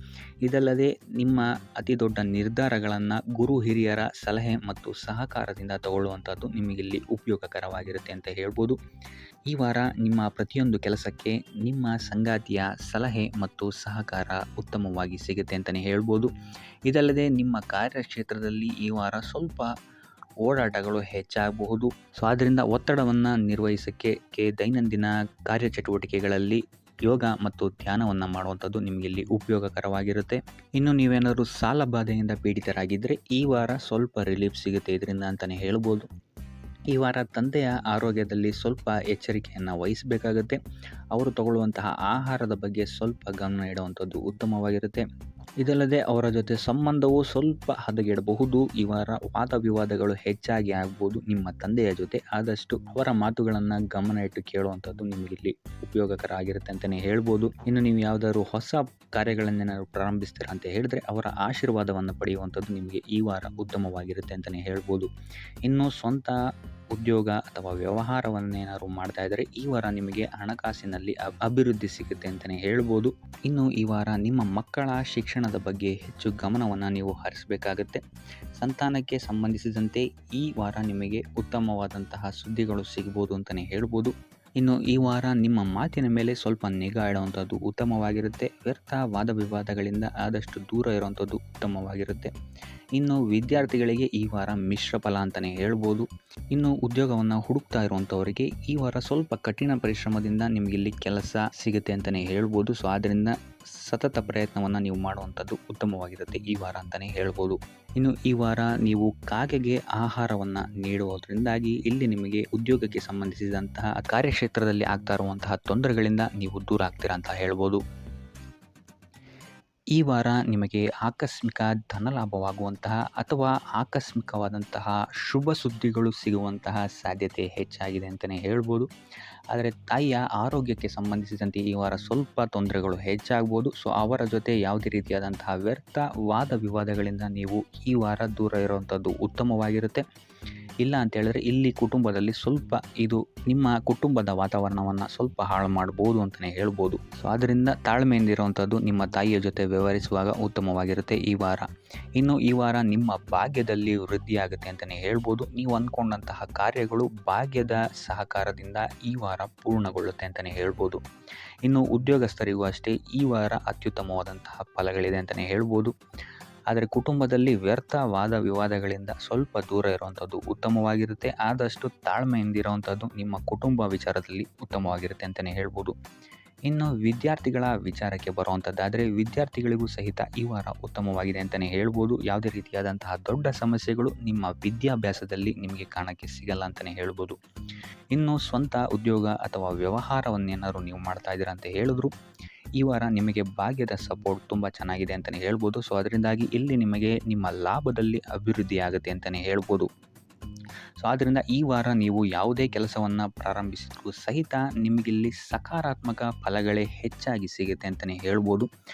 ಇದಲ್ಲದೆ ನಿಮ್ಮ ಅತಿ ದೊಡ್ಡ ನಿರ್ಧಾರಗಳನ್ನು ಗುರು ಹಿರಿಯರ ಸಲಹೆ ಮತ್ತು ಸಹಕಾರದಿಂದ ತಗೊಳ್ಳುವಂಥದ್ದು ನಿಮಗಿಲ್ಲಿ ಉಪಯೋಗಕರವಾಗಿರುತ್ತೆ ಅಂತ ಹೇಳ್ಬೋದು. ಈ ವಾರ ನಿಮ್ಮ ಪ್ರತಿಯೊಂದು ಕೆಲಸಕ್ಕೆ ನಿಮ್ಮ ಸಂಗಾತಿಯ ಸಲಹೆ ಮತ್ತು ಸಹಕಾರ ಉತ್ತಮವಾಗಿ ಸಿಗುತ್ತೆ ಅಂತಲೇ ಹೇಳ್ಬೋದು. ಇದಲ್ಲದೆ ನಿಮ್ಮ ಕಾರ್ಯಕ್ಷೇತ್ರದಲ್ಲಿ ಈ ವಾರ ಸ್ವಲ್ಪ ಓಡಾಟಗಳು ಹೆಚ್ಚಾಗಬಹುದು. ಸೊ ಆದ್ದರಿಂದ ಒತ್ತಡವನ್ನು ನಿರ್ವಹಿಸೋಕ್ಕೆ ದೈನಂದಿನ ಕಾರ್ಯಚಟುವಟಿಕೆಗಳಲ್ಲಿ ಯೋಗ ಮತ್ತು ಧ್ಯಾನವನ್ನು ಮಾಡುವಂಥದ್ದು ನಿಮಗಿಲ್ಲಿ ಉಪಯೋಗಕರವಾಗಿರುತ್ತೆ. ಇನ್ನು ನೀವೇನಾದರೂ ಸಾಲ ಬಾಧೆಯಿಂದ ಪೀಡಿತರಾಗಿದ್ದರೆ ಈ ವಾರ ಸ್ವಲ್ಪ ರಿಲೀಫ್ ಸಿಗುತ್ತೆ ಇದರಿಂದ ಅಂತಲೇ ಹೇಳ್ಬೋದು. ಈ ವಾರ ತಂದೆಯ ಆರೋಗ್ಯದಲ್ಲಿ ಸ್ವಲ್ಪ ಎಚ್ಚರಿಕೆಯನ್ನು ವಹಿಸಬೇಕಾಗುತ್ತೆ. ಅವರು ತಗೊಳ್ಳುವಂತಹ ಆಹಾರದ ಬಗ್ಗೆ ಸ್ವಲ್ಪ ಗಮನ ಇಡುವಂಥದ್ದು ಉತ್ತಮವಾಗಿರುತ್ತೆ. ಇದಲ್ಲದೆ ಅವರ ಜೊತೆ ಸಂಬಂಧವು ಸ್ವಲ್ಪ ಹದಗೆಡಬಹುದು. ಈ ವಾರ ವಾದ ವಿವಾದಗಳು ಹೆಚ್ಚಾಗಿ ಆಗ್ಬೋದು ನಿಮ್ಮ ತಂದೆಯ ಜೊತೆ. ಆದಷ್ಟು ಅವರ ಮಾತುಗಳನ್ನು ಗಮನ ಇಟ್ಟು ಕೇಳುವಂಥದ್ದು ನಿಮಗಿಲ್ಲಿ ಉಪಯೋಗಕರ ಆಗಿರುತ್ತೆ ಅಂತಲೇ ಹೇಳ್ಬೋದು. ಇನ್ನು ನೀವು ಯಾವುದಾದ್ರು ಹೊಸ ಕಾರ್ಯಗಳನ್ನೇನಾದ್ರು ಪ್ರಾರಂಭಿಸ್ತೀರಾ ಅಂತ ಹೇಳಿದ್ರೆ ಅವರ ಆಶೀರ್ವಾದವನ್ನು ಪಡೆಯುವಂಥದ್ದು ನಿಮಗೆ ಈ ವಾರ ಉತ್ತಮವಾಗಿರುತ್ತೆ ಅಂತಲೇ ಹೇಳ್ಬೋದು. ಇನ್ನು ಸ್ವಂತ ಉದ್ಯೋಗ ಅಥವಾ ವ್ಯವಹಾರವನ್ನೇನಾದ್ರು ಮಾಡ್ತಾ ಇದ್ದರೆ ಈ ವಾರ ನಿಮಗೆ ಹಣಕಾಸಿನಲ್ಲಿ ಅಭಿವೃದ್ಧಿ ಸಿಗುತ್ತೆ ಅಂತಲೇ ಹೇಳ್ಬೋದು. ಇನ್ನು ಈ ವಾರ ನಿಮ್ಮ ಮಕ್ಕಳ ಶಿಕ್ಷಣದ ಬಗ್ಗೆ ಹೆಚ್ಚು ಗಮನವನ್ನು ನೀವು ಹರಿಸಬೇಕಾಗುತ್ತೆ. ಸಂತಾನಕ್ಕೆ ಸಂಬಂಧಿಸಿದಂತೆ ಈ ವಾರ ನಿಮಗೆ ಉತ್ತಮವಾದಂತಹ ಸುದ್ದಿಗಳು ಸಿಗ್ಬೋದು ಅಂತಲೇ ಹೇಳ್ಬೋದು. ಇನ್ನು ಈ ವಾರ ನಿಮ್ಮ ಮಾತಿನ ಮೇಲೆ ಸ್ವಲ್ಪ ನಿಗಾ ಇಡುವಂಥದ್ದು ಉತ್ತಮವಾಗಿರುತ್ತೆ. ವ್ಯರ್ಥ ವಾದ ವಿವಾದಗಳಿಂದ ಆದಷ್ಟು ದೂರ ಇರುವಂಥದ್ದು ಉತ್ತಮವಾಗಿರುತ್ತೆ. ಇನ್ನು ವಿದ್ಯಾರ್ಥಿಗಳಿಗೆ ಈ ವಾರ ಮಿಶ್ರ ಫಲ ಅಂತಲೇ ಹೇಳ್ಬೋದು. ಇನ್ನು ಉದ್ಯೋಗವನ್ನು ಹುಡುಕ್ತಾ ಇರುವಂಥವರಿಗೆ ಈ ವಾರ ಸ್ವಲ್ಪ ಕಠಿಣ ಪರಿಶ್ರಮದಿಂದ ನಿಮಗಿಲ್ಲಿ ಕೆಲಸ ಸಿಗುತ್ತೆ ಅಂತಲೇ ಹೇಳ್ಬೋದು. ಸೊ ಆದ್ದರಿಂದ ಸತತ ಪ್ರಯತ್ನವನ್ನು ನೀವು ಮಾಡುವಂಥದ್ದು ಉತ್ತಮವಾಗಿರುತ್ತೆ ಈ ವಾರ ಅಂತಲೇ ಹೇಳ್ಬೋದು. ಇನ್ನು ಈ ವಾರ ನೀವು ಕಾಗೆಗೆ ಆಹಾರವನ್ನು ನೀಡುವುದರಿಂದಾಗಿ ಇಲ್ಲಿ ನಿಮಗೆ ಉದ್ಯೋಗಕ್ಕೆ ಸಂಬಂಧಿಸಿದಂತಹ ಕಾರ್ಯಕ್ಷೇತ್ರದಲ್ಲಿ ಆಗ್ತಾ ಇರುವಂತಹ ತೊಂದರೆಗಳಿಂದ ನೀವು ದೂರ ಆಗ್ತೀರಾ ಅಂತ ಹೇಳ್ಬೋದು. ಈ ವಾರ ನಿಮಗೆ ಆಕಸ್ಮಿಕ ಧನಲಾಭವಾಗುವಂತಹ ಅಥವಾ ಆಕಸ್ಮಿಕವಾದಂತಹ ಶುಭ ಸುದ್ದಿಗಳು ಸಿಗುವಂತಹ ಸಾಧ್ಯತೆ ಹೆಚ್ಚಾಗಿದೆ ಅಂತಲೇ ಹೇಳ್ಬೋದು. ಆದರೆ ತಾಯಿಯ ಆರೋಗ್ಯಕ್ಕೆ ಸಂಬಂಧಿಸಿದಂತೆ ಈ ವಾರ ಸ್ವಲ್ಪ ತೊಂದರೆಗಳು ಹೆಚ್ಚಾಗ್ಬೋದು. ಸೊ ಅವರ ಜೊತೆ ಯಾವುದೇ ರೀತಿಯಾದಂತಹ ವ್ಯರ್ಥ ವಾದ ವಿವಾದಗಳಿಂದ ನೀವು ಈ ವಾರ ದೂರ ಇರುವಂಥದ್ದು ಉತ್ತಮವಾಗಿರುತ್ತೆ. ಇಲ್ಲ ಅಂತ ಹೇಳಿದ್ರೆ ಇಲ್ಲಿ ಕುಟುಂಬದಲ್ಲಿ ಸ್ವಲ್ಪ ಇದು ನಿಮ್ಮ ಕುಟುಂಬದ ವಾತಾವರಣವನ್ನು ಸ್ವಲ್ಪ ಹಾಳು ಮಾಡ್ಬೋದು ಅಂತಲೇ ಹೇಳ್ಬೋದು. ಸೊ ಆದ್ದರಿಂದ ತಾಳ್ಮೆಯಿಂದ ಇರುವಂಥದ್ದು ನಿಮ್ಮ ತಾಯಿಯ ಜೊತೆ ವ್ಯವಹರಿಸುವಾಗ ಉತ್ತಮವಾಗಿರುತ್ತೆ ಈ ವಾರ. ಇನ್ನು ಈ ವಾರ ನಿಮ್ಮ ಭಾಗ್ಯದಲ್ಲಿ ವೃದ್ಧಿಯಾಗುತ್ತೆ ಅಂತಲೇ ಹೇಳ್ಬೋದು. ನೀವು ಅಂದ್ಕೊಂಡಂತಹ ಕಾರ್ಯಗಳು ಭಾಗ್ಯದ ಸಹಕಾರದಿಂದ ಈ ವಾರ ಪೂರ್ಣಗೊಳ್ಳುತ್ತೆ ಅಂತಲೇ ಹೇಳ್ಬೋದು. ಇನ್ನು ಉದ್ಯೋಗಸ್ಥರಿಗೂ ಅಷ್ಟೇ ಈ ವಾರ ಅತ್ಯುತ್ತಮವಾದಂತಹ ಫಲಗಳಿದೆ ಅಂತಲೇ ಹೇಳ್ಬೋದು. ಆದರೆ ಕುಟುಂಬದಲ್ಲಿ ವ್ಯರ್ಥ ವಾದ ವಿವಾದಗಳಿಂದ ಸ್ವಲ್ಪ ದೂರ ಇರುವಂಥದ್ದು ಉತ್ತಮವಾಗಿರುತ್ತೆ. ಆದಷ್ಟು ತಾಳ್ಮೆಯಿಂದಿರುವಂಥದ್ದು ನಿಮ್ಮ ಕುಟುಂಬ ವಿಚಾರದಲ್ಲಿ ಉತ್ತಮವಾಗಿರುತ್ತೆ ಅಂತಲೇ ಹೇಳ್ಬೋದು. ಇನ್ನು ವಿದ್ಯಾರ್ಥಿಗಳ ವಿಚಾರಕ್ಕೆ ಬರುವಂಥದ್ದಾದರೆ ವಿದ್ಯಾರ್ಥಿಗಳಿಗೂ ಸಹಿತ ಈ ವಾರ ಉತ್ತಮವಾಗಿದೆ ಅಂತಲೇ ಹೇಳ್ಬೋದು. ಯಾವುದೇ ರೀತಿಯಾದಂತಹ ದೊಡ್ಡ ಸಮಸ್ಯೆಗಳು ನಿಮ್ಮ ವಿದ್ಯಾಭ್ಯಾಸದಲ್ಲಿ ನಿಮಗೆ ಕಾಣಕ್ಕೆ ಸಿಗಲ್ಲ ಅಂತಲೇ ಹೇಳ್ಬೋದು. ಇನ್ನು ಸ್ವಂತ ಉದ್ಯೋಗ ಅಥವಾ ವ್ಯವಹಾರವನ್ನೇನಾದ್ರು ನೀವು ಮಾಡ್ತಾ ಇದ್ದೀರಾ ಅಂತ ಹೇಳಿದ್ರು ಈ ವಾರ ನಿಮಗೆ ಭಾಗ್ಯದ ಸಪೋರ್ಟ್ ತುಂಬ ಚೆನ್ನಾಗಿದೆ ಅಂತಲೇ ಹೇಳ್ಬೋದು. ಸೊ ಅದರಿಂದಾಗಿ ಇಲ್ಲಿ ನಿಮಗೆ ನಿಮ್ಮ ಲಾಭದಲ್ಲಿ ಅಭಿವೃದ್ಧಿ ಆಗುತ್ತೆ ಅಂತಲೇ ಹೇಳ್ಬೋದು. ಸೊ ಆದ್ದರಿಂದ ಈ ವಾರ ನೀವು ಯಾವುದೇ ಕೆಲಸವನ್ನು ಪ್ರಾರಂಭಿಸಿದ್ರೂ ಸಹಿತ ನಿಮಗಿಲ್ಲಿ ಸಕಾರಾತ್ಮಕ ಫಲಗಳೇ ಹೆಚ್ಚಾಗಿ ಸಿಗುತ್ತೆ ಅಂತಲೇ ಹೇಳ್ಬೋದು.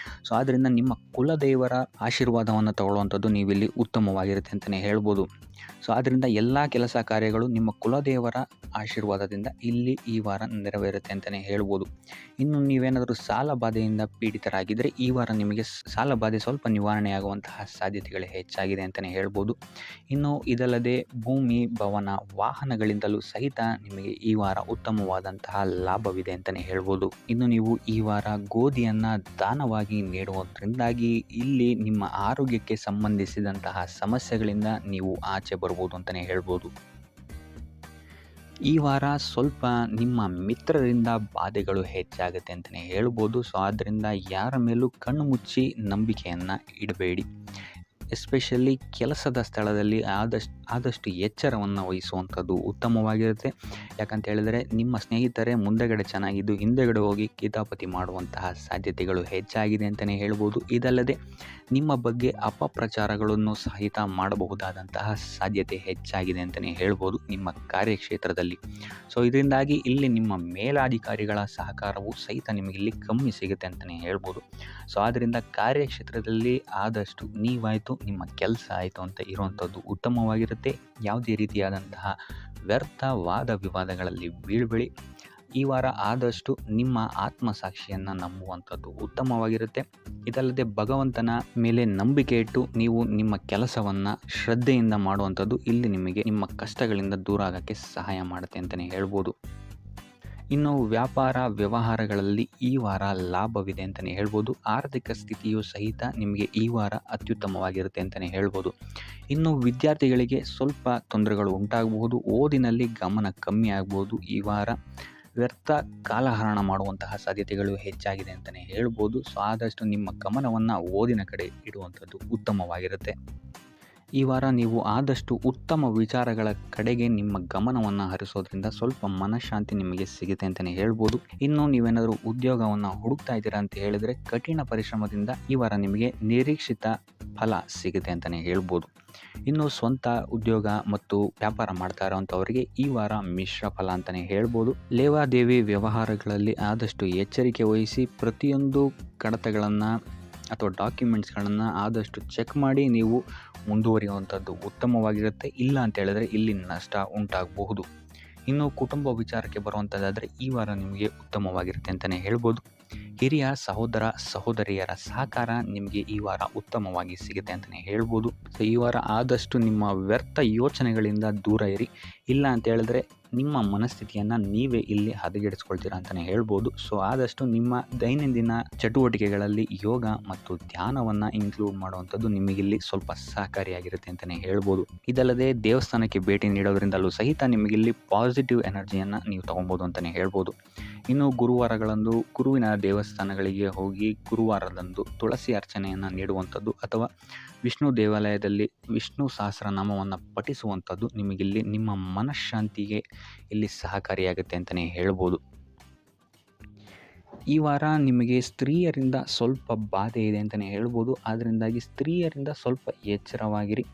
ಸೊ ಆದ್ದರಿಂದ ನಿಮ್ಮ ಕುಲದೇವರ ಆಶೀರ್ವಾದವನ್ನು ತಗೊಳ್ಳುವಂಥದ್ದು ನೀವಿಲ್ಲಿ ಉತ್ತಮವಾಗಿರುತ್ತೆ ಅಂತಲೇ ಹೇಳ್ಬೋದು. ಸೊ ಆದ್ದರಿಂದ ಎಲ್ಲ ಕೆಲಸ ಕಾರ್ಯಗಳು ನಿಮ್ಮ ಕುಲದೇವರ ಆಶೀರ್ವಾದದಿಂದ ಇಲ್ಲಿ ಈ ವಾರ ನೆರವೇರುತ್ತೆ ಅಂತಲೇ ಹೇಳ್ಬೋದು. ಇನ್ನು ನೀವೇನಾದರೂ ಸಾಲ ಬಾಧೆಯಿಂದ ಪೀಡಿತರಾಗಿದ್ದರೆ ಈ ವಾರ ನಿಮಗೆ ಸಾಲ ಬಾಧೆ ಸ್ವಲ್ಪ ನಿವಾರಣೆಯಾಗುವಂತಹ ಸಾಧ್ಯತೆಗಳು ಹೆಚ್ಚಾಗಿದೆ ಅಂತಲೇ ಹೇಳ್ಬೋದು. ಇನ್ನು ಇದಲ್ಲದೆ ಭೂಮಿ, ಭವನ, ವಾಹನಗಳಿಂದಲೂ ಸಹಿತ ನಿಮಗೆ ಈ ವಾರ ಉತ್ತಮವಾದಂತಹ ಲಾಭವಿದೆ ಅಂತಲೇ ಹೇಳ್ಬೋದು. ಇನ್ನು ನೀವು ಈ ವಾರ ಗೋಧಿಯನ್ನು ದಾನವಾಗಿ ನೀಡುವುದರಿಂದಾಗಿ ಇಲ್ಲಿ ನಿಮ್ಮ ಆರೋಗ್ಯಕ್ಕೆ ಸಂಬಂಧಿಸಿದಂತಹ ಸಮಸ್ಯೆಗಳಿಂದ ನೀವು ಆಚೆ ಬರ್ಬೋದು ಅಂತಲೇ ಹೇಳ್ಬೋದು. ಈ ವಾರ ಸ್ವಲ್ಪ ನಿಮ್ಮ ಮಿತ್ರರಿಂದ ಬಾಧೆಗಳು ಹೆಚ್ಚಾಗುತ್ತೆ ಅಂತಲೇ ಹೇಳ್ಬೋದು. ಸೊ ಆದ್ದರಿಂದ ಯಾರ ಮೇಲೂ ಕಣ್ಣು ಮುಚ್ಚಿ ನಂಬಿಕೆಯನ್ನು ಇಡಬೇಡಿ. ಎಸ್ಪೆಷಲಿ ಕೆಲಸದ ಸ್ಥಳದಲ್ಲಿ ಆದಷ್ಟು ಎಚ್ಚರವನ್ನು ವಹಿಸುವಂಥದ್ದು ಉತ್ತಮವಾಗಿರುತ್ತೆ. ಯಾಕಂತ ಹೇಳಿದರೆ ನಿಮ್ಮ ಸ್ನೇಹಿತರೇ ಮುಂದೆಗಡೆ ಚೆನ್ನಾಗಿದ್ದು ಹಿಂದೆಗಡೆ ಹೋಗಿ ಕಿತಾಪತಿ ಮಾಡುವಂತಹ ಸಾಧ್ಯತೆಗಳು ಹೆಚ್ಚಾಗಿದೆ ಅಂತಲೇ ಹೇಳ್ಬೋದು. ಇದಲ್ಲದೆ ನಿಮ್ಮ ಬಗ್ಗೆ ಅಪಪ್ರಚಾರಗಳನ್ನು ಸಹಿತ ಮಾಡಬಹುದಾದಂತಹ ಸಾಧ್ಯತೆ ಹೆಚ್ಚಾಗಿದೆ ಅಂತಲೇ ಹೇಳ್ಬೋದು ನಿಮ್ಮ ಕಾರ್ಯಕ್ಷೇತ್ರದಲ್ಲಿ. ಸೊ ಇದರಿಂದಾಗಿ ಇಲ್ಲಿ ನಿಮ್ಮ ಮೇಲಾಧಿಕಾರಿಗಳ ಸಹಕಾರವು ಸಹಿತ ನಿಮಗಿಲ್ಲಿ ಕಮ್ಮಿ ಸಿಗುತ್ತೆ ಅಂತಲೇ ಹೇಳ್ಬೋದು. ಸೊ ಆದ್ದರಿಂದ ಕಾರ್ಯಕ್ಷೇತ್ರದಲ್ಲಿ ಆದಷ್ಟು ನೀವಾಯಿತು ನಿಮ್ಮ ಕೆಲಸ ಆಯಿತು ಅಂತ ಇರುವಂಥದ್ದು ಉತ್ತಮವಾಗಿರುತ್ತೆ. ಯಾವುದೇ ರೀತಿಯಾದಂತಹ ವ್ಯರ್ಥ ವಾದ ವಿವಾದಗಳಲ್ಲಿ ಬೀಳ್ಬೇಡಿ. ಈ ವಾರ ಆದಷ್ಟು ನಿಮ್ಮ ಆತ್ಮಸಾಕ್ಷಿಯನ್ನು ನಂಬುವಂಥದ್ದು ಉತ್ತಮವಾಗಿರುತ್ತೆ. ಇದಲ್ಲದೆ ಭಗವಂತನ ಮೇಲೆ ನಂಬಿಕೆ ಇಟ್ಟು ನೀವು ನಿಮ್ಮ ಕೆಲಸವನ್ನು ಶ್ರದ್ಧೆಯಿಂದ ಮಾಡುವಂಥದ್ದು ಇಲ್ಲಿ ನಿಮಗೆ ನಿಮ್ಮ ಕಷ್ಟಗಳಿಂದ ದೂರ ಆಗೋಕ್ಕೆ ಸಹಾಯ ಮಾಡುತ್ತೆ ಅಂತಲೇ ಹೇಳ್ಬೋದು. ಇನ್ನು ವ್ಯಾಪಾರ ವ್ಯವಹಾರಗಳಲ್ಲಿ ಈ ವಾರ ಲಾಭವಿದೆ ಅಂತಲೇ ಹೇಳ್ಬೋದು. ಆರ್ಥಿಕ ಸ್ಥಿತಿಯು ಸಹಿತ ನಿಮಗೆ ಈ ವಾರ ಅತ್ಯುತ್ತಮವಾಗಿರುತ್ತೆ ಅಂತಲೇ ಹೇಳ್ಬೋದು. ಇನ್ನು ವಿದ್ಯಾರ್ಥಿಗಳಿಗೆ ಸ್ವಲ್ಪ ತೊಂದರೆಗಳು ಉಂಟಾಗಬಹುದು. ಓದಿನಲ್ಲಿ ಗಮನ ಕಮ್ಮಿ ಆಗ್ಬೋದು. ಈ ವಾರ ವ್ಯರ್ಥ ಕಾಲಹರಣ ಮಾಡುವಂತಹ ಸಾಧ್ಯತೆಗಳು ಹೆಚ್ಚಾಗಿದೆ ಅಂತಲೇ ಹೇಳ್ಬೋದು. ಸೊ ಆದಷ್ಟು ನಿಮ್ಮ ಗಮನವನ್ನು ಓದಿನ ಕಡೆ ಇಡುವಂಥದ್ದು ಉತ್ತಮವಾಗಿರುತ್ತೆ. ಈ ವಾರ ನೀವು ಆದಷ್ಟು ಉತ್ತಮ ವಿಚಾರಗಳ ಕಡೆಗೆ ನಿಮ್ಮ ಗಮನವನ್ನು ಹರಿಸೋದ್ರಿಂದ ಸ್ವಲ್ಪ ಮನಃಶಾಂತಿ ನಿಮಗೆ ಸಿಗುತ್ತೆ ಅಂತಲೇ ಹೇಳ್ಬೋದು. ಇನ್ನು ನೀವೇನಾದರೂ ಉದ್ಯೋಗವನ್ನು ಹುಡುಕ್ತಾ ಇದ್ದೀರಾ ಅಂತ ಹೇಳಿದರೆ ಕಠಿಣ ಪರಿಶ್ರಮದಿಂದ ಈ ವಾರ ನಿಮಗೆ ನಿರೀಕ್ಷಿತ ಫಲ ಸಿಗುತ್ತೆ ಅಂತಲೇ ಹೇಳ್ಬೋದು. ಇನ್ನು ಸ್ವಂತ ಉದ್ಯೋಗ ಮತ್ತು ವ್ಯಾಪಾರ ಮಾಡ್ತಾ ಇರೋವಂಥವರಿಗೆ ಈ ವಾರ ಮಿಶ್ರ ಫಲ ಅಂತಲೇ ಹೇಳ್ಬೋದು. ಲೇವಾದೇವಿ ವ್ಯವಹಾರಗಳಲ್ಲಿ ಆದಷ್ಟು ಎಚ್ಚರಿಕೆ ವಹಿಸಿ ಪ್ರತಿಯೊಂದು ಕಡತಗಳನ್ನು ಅಥವಾ ಡಾಕ್ಯುಮೆಂಟ್ಸ್ಗಳನ್ನು ಆದಷ್ಟು ಚೆಕ್ ಮಾಡಿ ನೀವು ಮುಂದುವರಿಯುವಂಥದ್ದು ಉತ್ತಮವಾಗಿರುತ್ತೆ. ಇಲ್ಲ ಅಂತ ಹೇಳಿದ್ರೆ ಇಲ್ಲಿ ನಷ್ಟ ಉಂಟಾಗಬಹುದು. ಇನ್ನು ಕುಟುಂಬ ವಿಚಾರಕ್ಕೆ ಬರುವಂಥದ್ದಾದರೆ ಈ ವಾರ ನಿಮಗೆ ಉತ್ತಮವಾಗಿರುತ್ತೆ ಅಂತಲೇ ಹೇಳ್ಬೋದು. ಹಿರಿಯ ಸಹೋದರ ಸಹೋದರಿಯರ ಸಹಕಾರ ನಿಮಗೆ ಈ ವಾರ ಉತ್ತಮವಾಗಿ ಸಿಗುತ್ತೆ ಅಂತಲೇ ಹೇಳ್ಬೋದು. ಸೊ ಈ ವಾರ ಆದಷ್ಟು ನಿಮ್ಮ ವ್ಯರ್ಥ ಯೋಚನೆಗಳಿಂದ ದೂರ ಇರಿ. ಇಲ್ಲ ಅಂತ ಹೇಳಿದ್ರೆ ನಿಮ್ಮ ಮನಸ್ಥಿತಿಯನ್ನು ನೀವೇ ಇಲ್ಲಿ ಹದಗೆಡಿಸ್ಕೊಳ್ತೀರಾ ಅಂತಲೇ ಹೇಳ್ಬೋದು. ಸೊ ಆದಷ್ಟು ನಿಮ್ಮ ದೈನಂದಿನ ಚಟುವಟಿಕೆಗಳಲ್ಲಿ ಯೋಗ ಮತ್ತು ಧ್ಯಾನವನ್ನು ಇನ್ಕ್ಲೂಡ್ ಮಾಡುವಂಥದ್ದು ನಿಮಗಿಲ್ಲಿ ಸ್ವಲ್ಪ ಸಹಕಾರಿಯಾಗಿರುತ್ತೆ ಅಂತಲೇ ಹೇಳ್ಬೋದು. ಇದಲ್ಲದೆ ದೇವಸ್ಥಾನಕ್ಕೆ ಭೇಟಿ ನೀಡೋದ್ರಿಂದಲೂ ಸಹಿತ ನಿಮಗಿಲ್ಲಿ ಪಾಸಿಟಿವ್ ಎನರ್ಜಿಯನ್ನು ನೀವು ತೊಗೊಬೋದು ಅಂತಲೇ ಹೇಳ್ಬೋದು. ಇನ್ನು ಗುರುವಾರಗಳಂದು ಗುರುವಿನ ದೇವಸ್ಥಾನಗಳಿಗೆ ಹೋಗಿ ಗುರುವಾರದಂದು ತುಳಸಿ ಅರ್ಚನೆಯನ್ನು ನೀಡುವಂಥದ್ದು ಅಥವಾ ವಿಷ್ಣು ದೇವಾಲಯದಲ್ಲಿ ವಿಷ್ಣು ಸಹಸ್ರನಾಮವನ್ನು ಪಠಿಸುವಂಥದ್ದು ನಿಮಗಿಲ್ಲಿ ನಿಮ್ಮ ಮನಃಶಾಂತಿಗೆ ಇಲ್ಲಿ ಸಹಕಾರಿಯಾಗುತ್ತೆ ಅಂತಲೇ ಹೇಳ್ಬೋದು. ಈ ವಾರ ನಿಮಗೆ ಸ್ತ್ರೀಯರಿಂದ ಸ್ವಲ್ಪ ಬಾಧೆ ಇದೆ ಅಂತಲೇ ಹೇಳ್ಬೋದು. ಆದ್ದರಿಂದಾಗಿ ಸ್ತ್ರೀಯರಿಂದ ಸ್ವಲ್ಪ ಎಚ್ಚರವಾಗಿರಿ.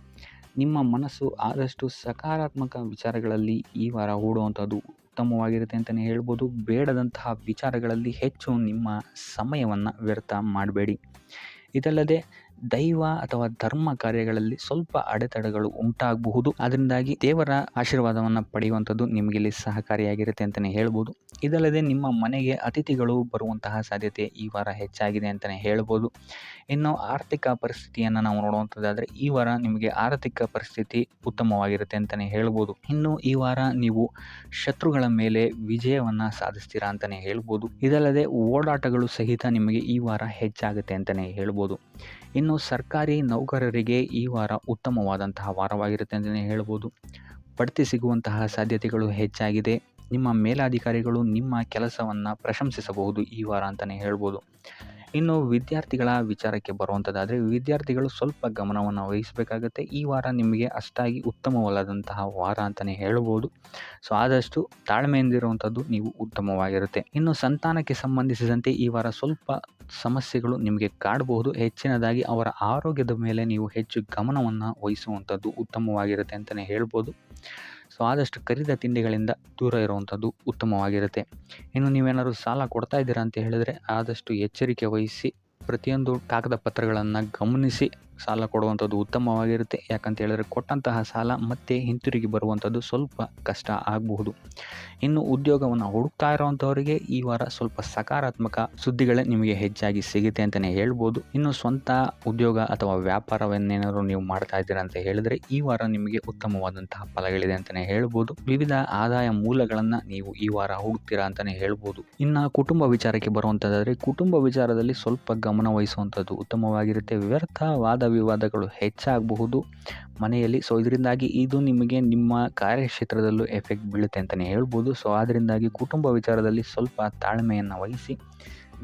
ನಿಮ್ಮ ಮನಸ್ಸು ಆದಷ್ಟು ಸಕಾರಾತ್ಮಕ ವಿಚಾರಗಳಲ್ಲಿ ಈ ವಾರ ಹೂಡುವಂಥದ್ದು ಉತ್ತಮವಾಗಿರುತ್ತೆ ಅಂತಲೇ ಹೇಳ್ಬೋದು. ಬೇಡದಂತಹ ವಿಚಾರಗಳಲ್ಲಿ ಹೆಚ್ಚು ನಿಮ್ಮ ಸಮಯವನ್ನು ವ್ಯರ್ಥ ಮಾಡಬೇಡಿ. ಇದಲ್ಲದೆ ದೈವ ಅಥವಾ ಧರ್ಮ ಕಾರ್ಯಗಳಲ್ಲಿ ಸ್ವಲ್ಪ ಅಡೆತಡೆಗಳು ಉಂಟಾಗಬಹುದು. ಅದರಿಂದಾಗಿ ದೇವರ ಆಶೀರ್ವಾದವನ್ನು ಪಡೆಯುವಂಥದ್ದು ನಿಮಗಿಲ್ಲಿ ಸಹಕಾರಿಯಾಗಿರುತ್ತೆ ಅಂತಲೇ ಹೇಳ್ಬೋದು. ಇದಲ್ಲದೆ ನಿಮ್ಮ ಮನೆಗೆ ಅತಿಥಿಗಳು ಬರುವಂತಹ ಸಾಧ್ಯತೆ ಈ ವಾರ ಹೆಚ್ಚಾಗಿದೆ ಅಂತಲೇ ಹೇಳ್ಬೋದು. ಇನ್ನು ಆರ್ಥಿಕ ಪರಿಸ್ಥಿತಿಯನ್ನು ನಾವು ನೋಡುವಂಥದ್ದಾದರೆ ಈ ವಾರ ನಿಮಗೆ ಆರ್ಥಿಕ ಪರಿಸ್ಥಿತಿ ಉತ್ತಮವಾಗಿರುತ್ತೆ ಅಂತಲೇ ಹೇಳ್ಬೋದು. ಇನ್ನು ಈ ವಾರ ನೀವು ಶತ್ರುಗಳ ಮೇಲೆ ವಿಜಯವನ್ನು ಸಾಧಿಸ್ತೀರಾ ಅಂತಲೇ ಹೇಳ್ಬೋದು. ಇದಲ್ಲದೆ ಓಡಾಟಗಳು ಸಹಿತ ನಿಮಗೆ ಈ ವಾರ ಹೆಚ್ಚಾಗುತ್ತೆ ಅಂತಲೇ ಹೇಳ್ಬೋದು. ಇನ್ನು ಸರ್ಕಾರಿ ನೌಕರರಿಗೆ ಈ ವಾರ ಉತ್ತಮವಾದಂತಹ ವಾರವಾಗಿರುತ್ತೆ ಅಂತಲೇ ಹೇಳ್ಬೋದು. ಬಡ್ತಿ ಸಿಗುವಂತಹ ಸಾಧ್ಯತೆಗಳು ಹೆಚ್ಚಾಗಿದೆ. ನಿಮ್ಮ ಮೇಲಾಧಿಕಾರಿಗಳು ನಿಮ್ಮ ಕೆಲಸವನ್ನು ಪ್ರಶಂಸಿಸಬಹುದು ಈ ವಾರ ಅಂತಲೇ ಹೇಳ್ಬೋದು. ಇನ್ನು ವಿದ್ಯಾರ್ಥಿಗಳ ವಿಚಾರಕ್ಕೆ ಬರುವಂಥದ್ದಾದರೆ ವಿದ್ಯಾರ್ಥಿಗಳು ಸ್ವಲ್ಪ ಗಮನವನ್ನು ವಹಿಸಬೇಕಾಗತ್ತೆ. ಈ ವಾರ ನಿಮಗೆ ಅಷ್ಟಾಗಿ ಉತ್ತಮವಲ್ಲದಂತಹ ವಾರ ಅಂತಲೇ ಹೇಳ್ಬೋದು. ಸೊ ಆದಷ್ಟು ತಾಳ್ಮೆಯಿಂದಿರುವಂಥದ್ದು ನೀವು ಉತ್ತಮವಾಗಿರುತ್ತೆ. ಇನ್ನು ಸಂತಾನಕ್ಕೆ ಸಂಬಂಧಿಸಿದಂತೆ ಈ ವಾರ ಸ್ವಲ್ಪ ಸಮಸ್ಯೆಗಳು ನಿಮಗೆ ಕಾಡಬಹುದು. ಹೆಚ್ಚಿನದಾಗಿ ಅವರ ಆರೋಗ್ಯದ ಮೇಲೆ ನೀವು ಹೆಚ್ಚು ಗಮನವನ್ನು ವಹಿಸುವಂಥದ್ದು ಉತ್ತಮವಾಗಿರುತ್ತೆ ಅಂತಲೇ ಹೇಳ್ಬೋದು. ಸೊ ಆದಷ್ಟು ಕರಿದ ತಿಂಡಿಗಳಿಂದ ದೂರ ಇರುವಂಥದ್ದು ಉತ್ತಮವಾಗಿರುತ್ತೆ. ಇನ್ನು ನೀವೇನಾದರೂ ಸಾಲ ಕೊಡ್ತಾ ಇದ್ದೀರಾ ಅಂತ ಹೇಳಿದರೆ ಆದಷ್ಟು ಎಚ್ಚರಿಕೆ ವಹಿಸಿ ಪ್ರತಿಯೊಂದು ಕಾಗದ ಪತ್ರಗಳನ್ನು ಗಮನಿಸಿ ಸಾಲ ಕೊಡುವಂಥದ್ದು ಉತ್ತಮವಾಗಿರುತ್ತೆ. ಯಾಕಂತ ಹೇಳಿದ್ರೆ ಕೊಟ್ಟಂತಹ ಸಾಲ ಮತ್ತೆ ಹಿಂತಿರುಗಿ ಬರುವಂಥದ್ದು ಸ್ವಲ್ಪ ಕಷ್ಟ ಆಗಬಹುದು. ಇನ್ನು ಉದ್ಯೋಗವನ್ನು ಹುಡುಕ್ತಾ ಇರೋವಂಥವರಿಗೆ ಈ ವಾರ ಸ್ವಲ್ಪ ಸಕಾರಾತ್ಮಕ ಸುದ್ದಿಗಳೇ ನಿಮಗೆ ಹೆಚ್ಚಾಗಿ ಸಿಗುತ್ತೆ ಅಂತಲೇ ಹೇಳ್ಬೋದು. ಇನ್ನು ಸ್ವಂತ ಉದ್ಯೋಗ ಅಥವಾ ವ್ಯಾಪಾರವನ್ನೇನಾದರೂ ನೀವು ಮಾಡ್ತಾ ಇದ್ದೀರಾ ಅಂತ ಹೇಳಿದರೆ ಈ ವಾರ ನಿಮಗೆ ಉತ್ತಮವಾದಂತಹ ಫಲಗಳಿದೆ ಅಂತಲೇ ಹೇಳ್ಬೋದು. ವಿವಿಧ ಆದಾಯ ಮೂಲಗಳನ್ನು ನೀವು ಈ ವಾರ ಹುಡುಕ್ತೀರಾ ಅಂತಲೇ ಹೇಳ್ಬೋದು. ಇನ್ನು ಕುಟುಂಬ ವಿಚಾರಕ್ಕೆ ಬರುವಂಥದ್ದಾದರೆ ಕುಟುಂಬ ವಿಚಾರದಲ್ಲಿ ಸ್ವಲ್ಪ ಗಮನ ವಹಿಸುವಂಥದ್ದು ಉತ್ತಮವಾಗಿರುತ್ತೆ. ವ್ಯರ್ಥ ವಾದ ವಿವಾದಗಳು ಹೆಚ್ಚಾಗಬಹುದು ಮನೆಯಲ್ಲಿ. ಸೊ ಇದರಿಂದಾಗಿ ಇದು ನಿಮಗೆ ನಿಮ್ಮ ಕಾರ್ಯಕ್ಷೇತ್ರದಲ್ಲೂ ಎಫೆಕ್ಟ್ ಬೀಳುತ್ತೆ ಅಂತಲೇ ಹೇಳ್ಬೋದು. ಸೊ ಅದರಿಂದಾಗಿ ಕುಟುಂಬ ವಿಚಾರದಲ್ಲಿ ಸ್ವಲ್ಪ ತಾಳ್ಮೆಯನ್ನು ವಹಿಸಿ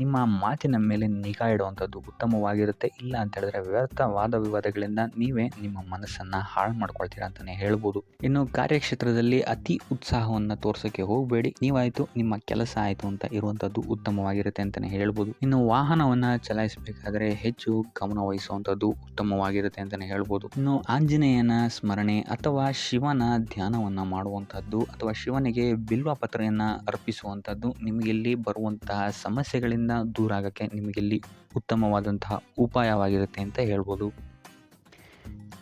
ನಿಮ್ಮ ಮಾತಿನ ಮೇಲೆ ನಿಗಾ ಇಡುವಂಥದ್ದು ಉತ್ತಮವಾಗಿರುತ್ತೆ. ಇಲ್ಲ ಅಂತ ಹೇಳಿದ್ರೆ ವ್ಯರ್ಥ ವಾದ ವಿವಾದಗಳಿಂದ ನೀವೇ ನಿಮ್ಮ ಮನಸ್ಸನ್ನು ಹಾಳು ಮಾಡ್ಕೊಳ್ತೀರಾ ಅಂತಲೇ ಹೇಳ್ಬೋದು. ಇನ್ನು ಕಾರ್ಯಕ್ಷೇತ್ರದಲ್ಲಿ ಅತಿ ಉತ್ಸಾಹವನ್ನು ತೋರ್ಸೋಕ್ಕೆ ಹೋಗಬೇಡಿ. ನೀವಾಯಿತು ನಿಮ್ಮ ಕೆಲಸ ಆಯಿತು ಅಂತ ಇರುವಂಥದ್ದು ಉತ್ತಮವಾಗಿರುತ್ತೆ ಅಂತಲೇ ಹೇಳ್ಬೋದು. ಇನ್ನು ವಾಹನವನ್ನು ಚಲಾಯಿಸಬೇಕಾದ್ರೆ ಹೆಚ್ಚು ಗಮನ ವಹಿಸುವಂಥದ್ದು ಉತ್ತಮವಾಗಿರುತ್ತೆ ಅಂತಲೇ ಹೇಳ್ಬೋದು. ಇನ್ನು ಆಂಜನೇಯನ ಸ್ಮರಣೆ ಅಥವಾ ಶಿವನ ಧ್ಯಾನವನ್ನು ಮಾಡುವಂಥದ್ದು ಅಥವಾ ಶಿವನಿಗೆ ಬಿಲ್ವ ಪತ್ರೆಯನ್ನು ಅರ್ಪಿಸುವಂಥದ್ದು ನಿಮಗಿಲ್ಲಿ ಬರುವಂತಹ ಸಮಸ್ಯೆಗಳಿಂದ ದೂರ ಆಗೋಕ್ಕೆ ನಿಮಗಿಲ್ಲಿ ಉತ್ತಮವಾದಂತಹ ಉಪಾಯವಾಗಿರುತ್ತೆ ಅಂತ ಹೇಳ್ಬೋದು.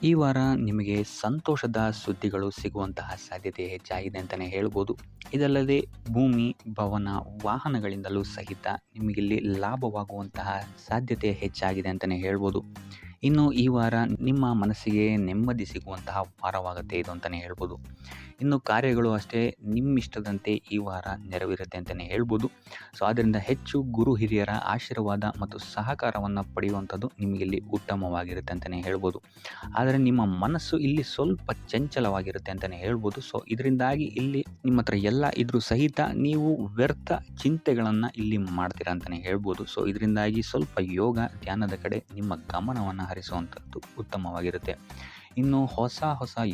ಈ ವಾರ ನಿಮಗೆ ಸಂತೋಷದ ಸುದ್ದಿಗಳು ಸಿಗುವಂತಹ ಸಾಧ್ಯತೆ ಹೆಚ್ಚಾಗಿದೆ ಅಂತಲೇ ಹೇಳ್ಬೋದು. ಇದಲ್ಲದೆ ಭೂಮಿ, ಭವನ, ವಾಹನಗಳಿಂದಲೂ ಸಹಿತ ನಿಮಗಿಲ್ಲಿ ಲಾಭವಾಗುವಂತಹ ಸಾಧ್ಯತೆ ಹೆಚ್ಚಾಗಿದೆ ಅಂತಲೇ ಹೇಳ್ಬೋದು. ಇನ್ನು ಈ ವಾರ ನಿಮ್ಮ ಮನಸ್ಸಿಗೆ ನೆಮ್ಮದಿ ಸಿಗುವಂತಹ ವಾರವಾಗುತ್ತೆ ಇದು ಅಂತಲೇ ಹೇಳ್ಬೋದು. ಇನ್ನು ಕಾರ್ಯಗಳು ಅಷ್ಟೇ ನಿಮ್ಮಿಷ್ಟದಂತೆ ಈ ವಾರ ನೆರವೇರುತ್ತೆ ಅಂತಲೇ ಹೇಳ್ಬೋದು. ಸೊ ಆದ್ದರಿಂದ ಹೆಚ್ಚು ಗುರು ಹಿರಿಯರ ಆಶೀರ್ವಾದ ಮತ್ತು ಸಹಕಾರವನ್ನು ಪಡೆಯುವಂಥದ್ದು ನಿಮಗಿಲ್ಲಿ ಉತ್ತಮವಾಗಿರುತ್ತೆ ಅಂತಲೇ ಹೇಳ್ಬೋದು. ಆದರೆ ನಿಮ್ಮ ಮನಸ್ಸು ಇಲ್ಲಿ ಸ್ವಲ್ಪ ಚಂಚಲವಾಗಿರುತ್ತೆ ಅಂತಲೇ ಹೇಳ್ಬೋದು. ಸೊ ಇದರಿಂದಾಗಿ ಇಲ್ಲಿ ನಿಮ್ಮ ಹತ್ರ ಎಲ್ಲ ಇದ್ರೂ ಸಹಿತ ನೀವು ವ್ಯರ್ಥ ಚಿಂತೆಗಳನ್ನು ಇಲ್ಲಿ ಮಾಡ್ತೀರಾ ಅಂತಲೇ ಹೇಳ್ಬೋದು. ಸೊ ಇದರಿಂದಾಗಿ ಸ್ವಲ್ಪ ಯೋಗ ಧ್ಯಾನದ ಕಡೆ ನಿಮ್ಮ ಗಮನವನ್ನು ಹರಿಸುವಂಥದ್ದು ಉತ್ತಮವಾಗಿರುತ್ತೆ. ಇನ್ನು ಹೊಸ